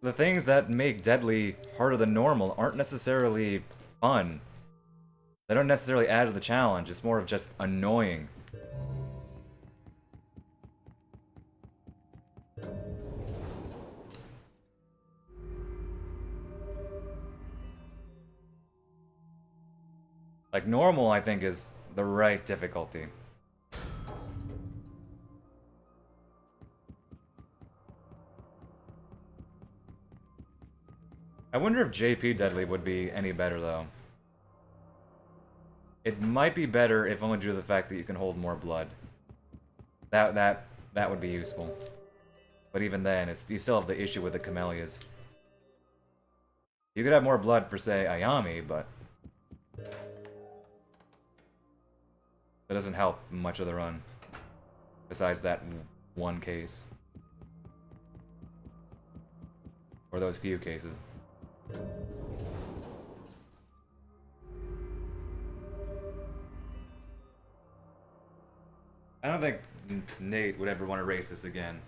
The things that make Deadly harder than normal aren't necessarily fun. They don't necessarily add to the challenge, it's more of just annoying. Like, normal, I think, is the right difficulty. I wonder if JP Deadly would be any better, though. It might be better if only due to the fact that you can hold more blood. That would be useful. But even then, you still have the issue with the camellias. You could have more blood for, say, Ayami, but... that doesn't help much of the run. Besides that one case. Or those few cases. I don't think Nate would ever want to race this again.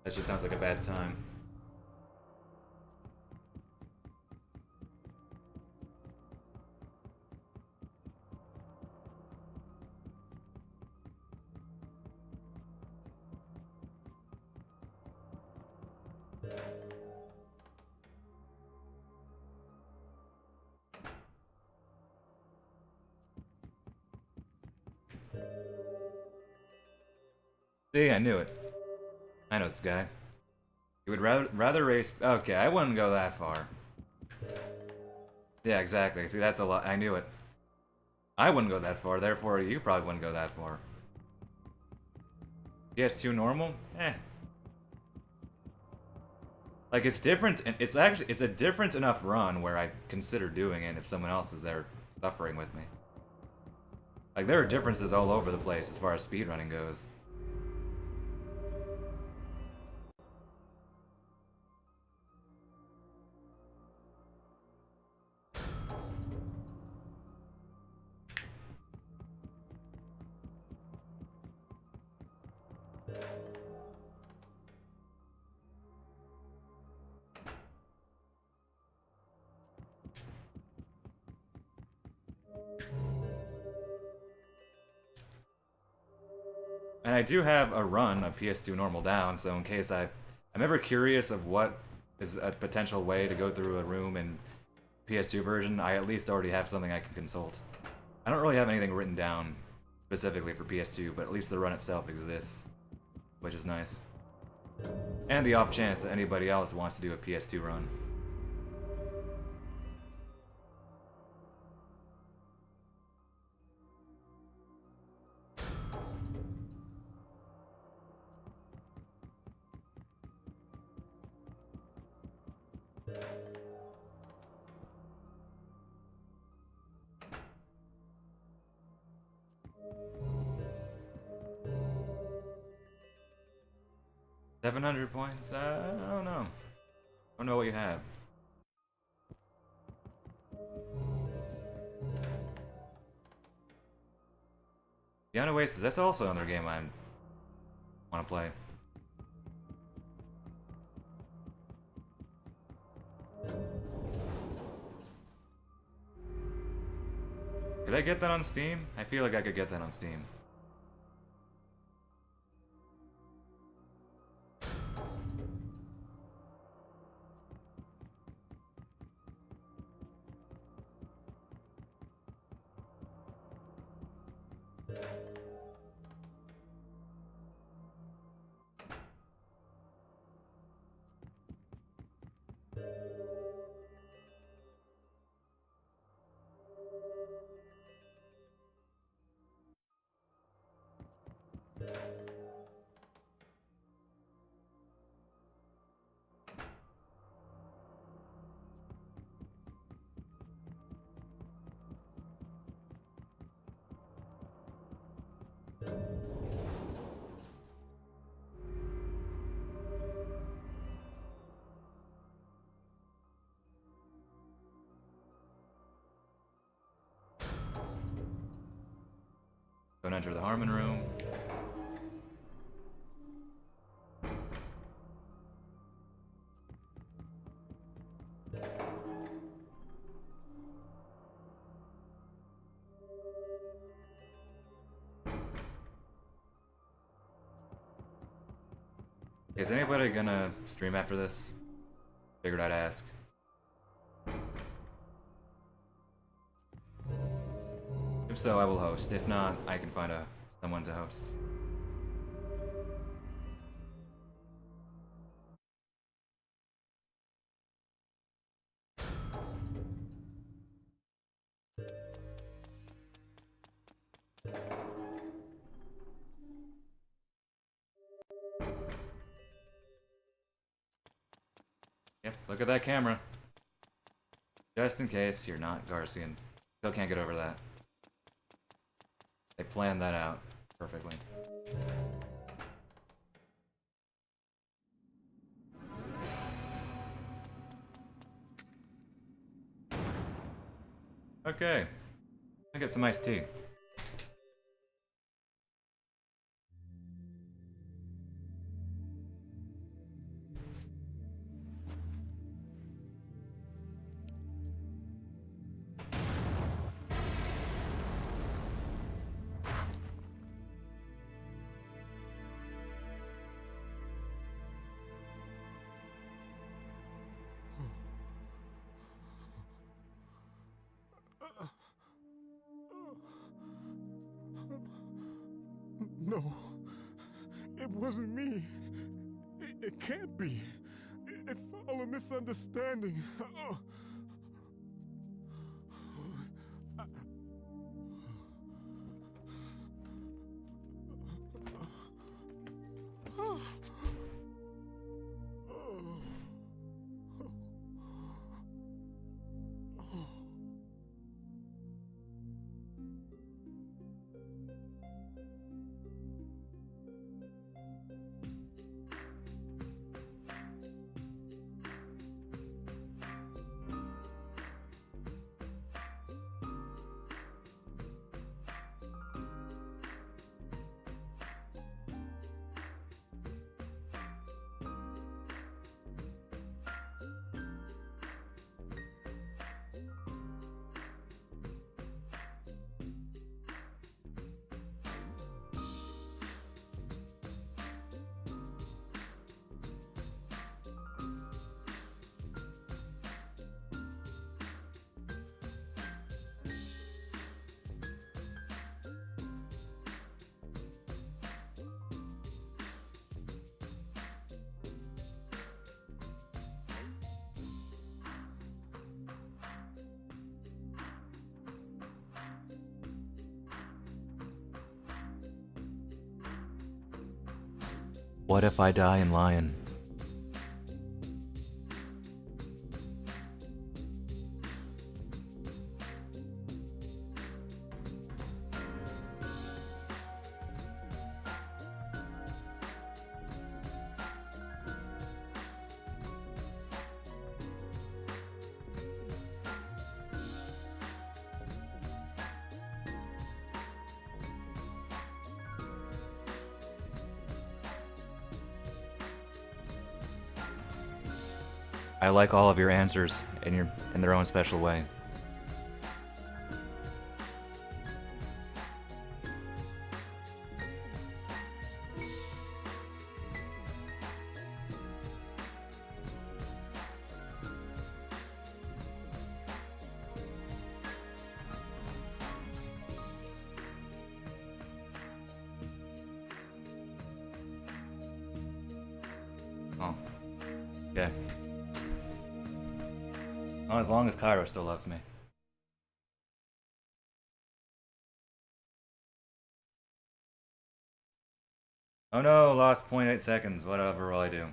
That just sounds like a bad time. See, I knew it. I know this guy. You would rather race... Okay, I wouldn't go that far. Yeah, exactly. See, that's a lot. I knew it. I wouldn't go that far, therefore you probably wouldn't go that far. PS2 normal? Eh. Like, it's different, and it's a different enough run where I consider doing it if someone else is there suffering with me. Like, there are differences all over the place as far as speedrunning goes. And I do have a run of PS2 normal down, so in case I'm ever curious of what is a potential way to go through a room in PS2 version, I at least already have something I can consult. I don't really have anything written down specifically for PS2, but at least the run itself exists, which is nice. And the off chance that anybody else wants to do a PS2 run. $700 points? I don't know. I don't know what you have. Beyond Oasis, that's also another game I want to play. Could I get that on Steam? I feel like I could get that on Steam. Don't enter the Harmon room. Is anybody gonna stream after this? Figured I'd ask. If so, I will host. If not, I can find someone to host. Yep, look at that camera. Just in case you're not Garcian. Still can't get over that. They planned that out perfectly. Okay. I'll get some iced tea. No, it wasn't me. It can't be. It's all a misunderstanding. What if I die in Lion? I like all of your answers in their own special way. Oh. Yeah. Well, as long as Cairo still loves me. Oh no, lost 0.8 seconds. Whatever will I do?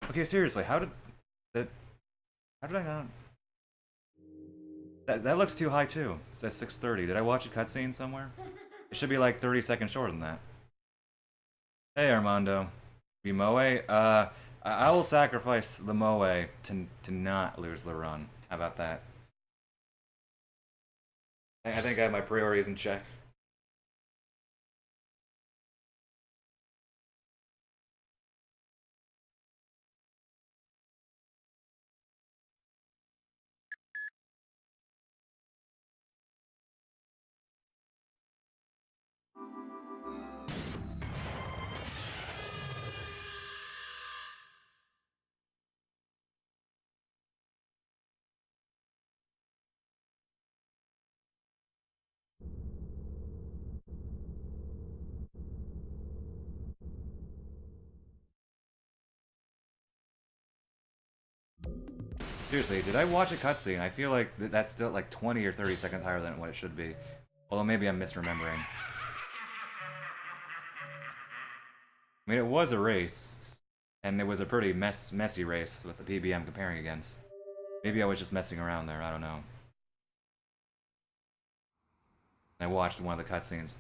Okay, seriously, how did I not? That looks too high too. It's at 6:30. Did I watch a cutscene somewhere? It should be like 30 seconds shorter than that. Hey Armando. Be Moe? I will sacrifice the Moe to not lose the run. How about that? I think I have my priorities in check. Seriously, did I watch a cutscene? I feel like that's still like 20 or 30 seconds higher than what it should be. Although maybe I'm misremembering. I mean, it was a race, and it was a pretty messy race with the PB I'm comparing against. Maybe I was just messing around there, I don't know. I watched one of the cutscenes.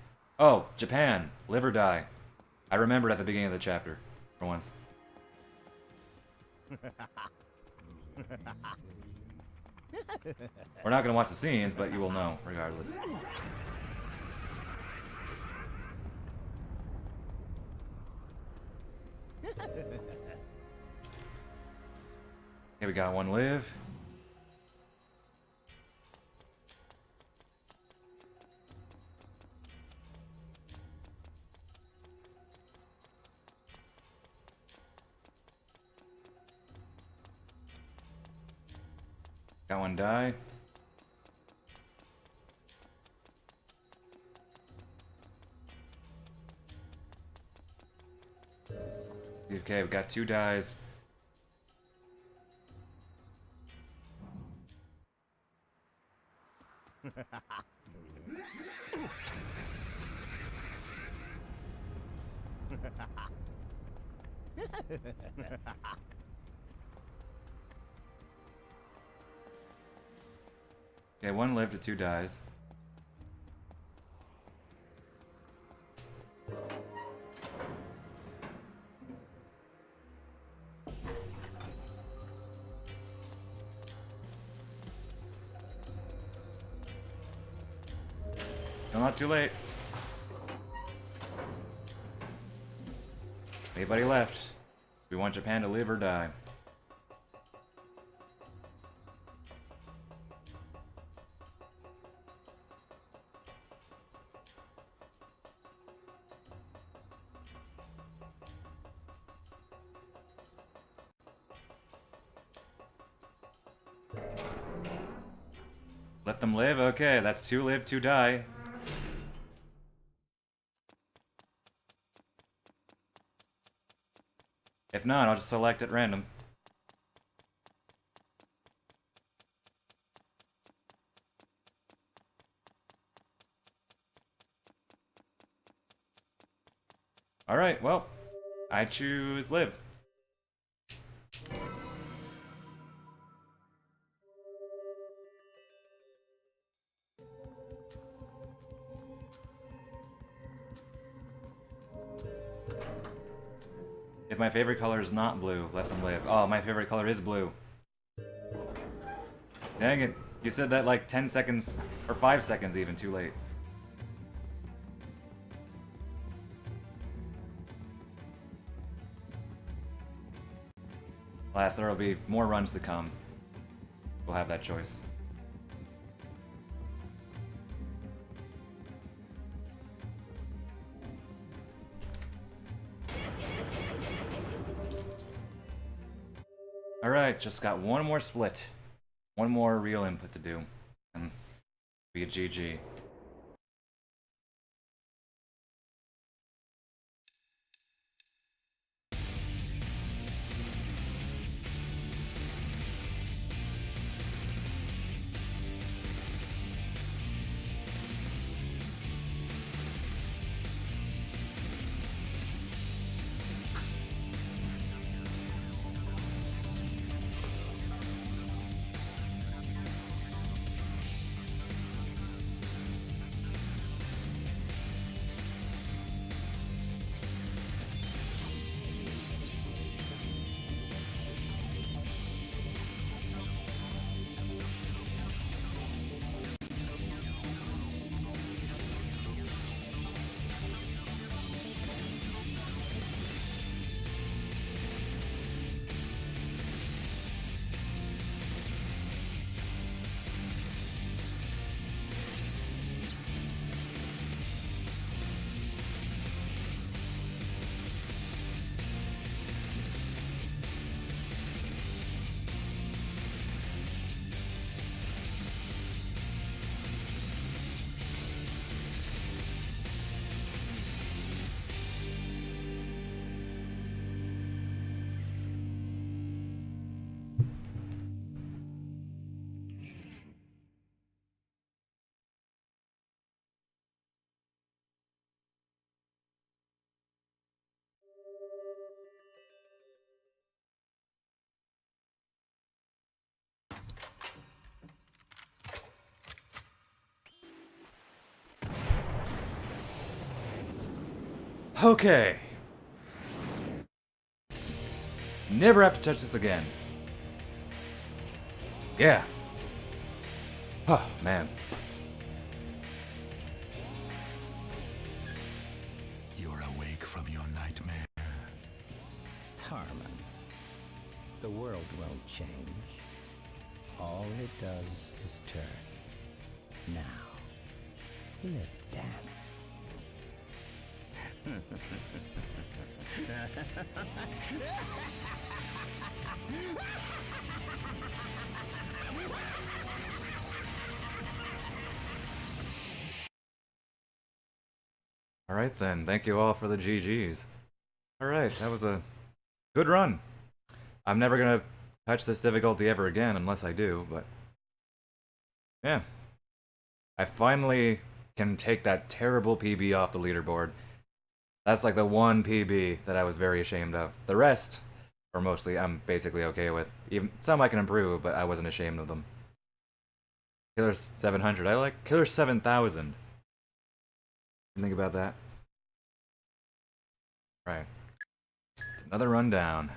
Oh, Japan! Live or die. I remembered at the beginning of the chapter, for once. We're not gonna watch the scenes, but you will know, regardless. Okay, we got one live. Got one die. Okay, we've got 2 dies. Okay, 1 lived to 2 dies. No, not too late. Anybody left? We want Japan to live or die. Let them live? Okay, that's 2 live, 2 die. If not, I'll just select at random. Alright, well, I choose live. If my favorite color is not blue, let them live. Oh, my favorite color is blue. Dang it. You said that like 10 seconds, or 5 seconds even, too late. Alas, there will be more runs to come. We'll have that choice. Alright, just got one more split. One more real input to do. And be a GG. Okay. Never have to touch this again. Yeah. Oh, man. You're awake from your nightmare. Harmon, the world won't change. All it does is turn. Now, let's dance. Alright then, thank you all for the GGs. Alright, that was a good run. I'm never gonna touch this difficulty ever again unless I do, but... yeah. I finally can take that terrible PB off the leaderboard. That's like the one PB that I was very ashamed of. The rest, or mostly, I'm basically okay with. Even some I can improve, but I wasn't ashamed of them. Killer 700, I like Killer 7000. Think about that. Right. It's another rundown.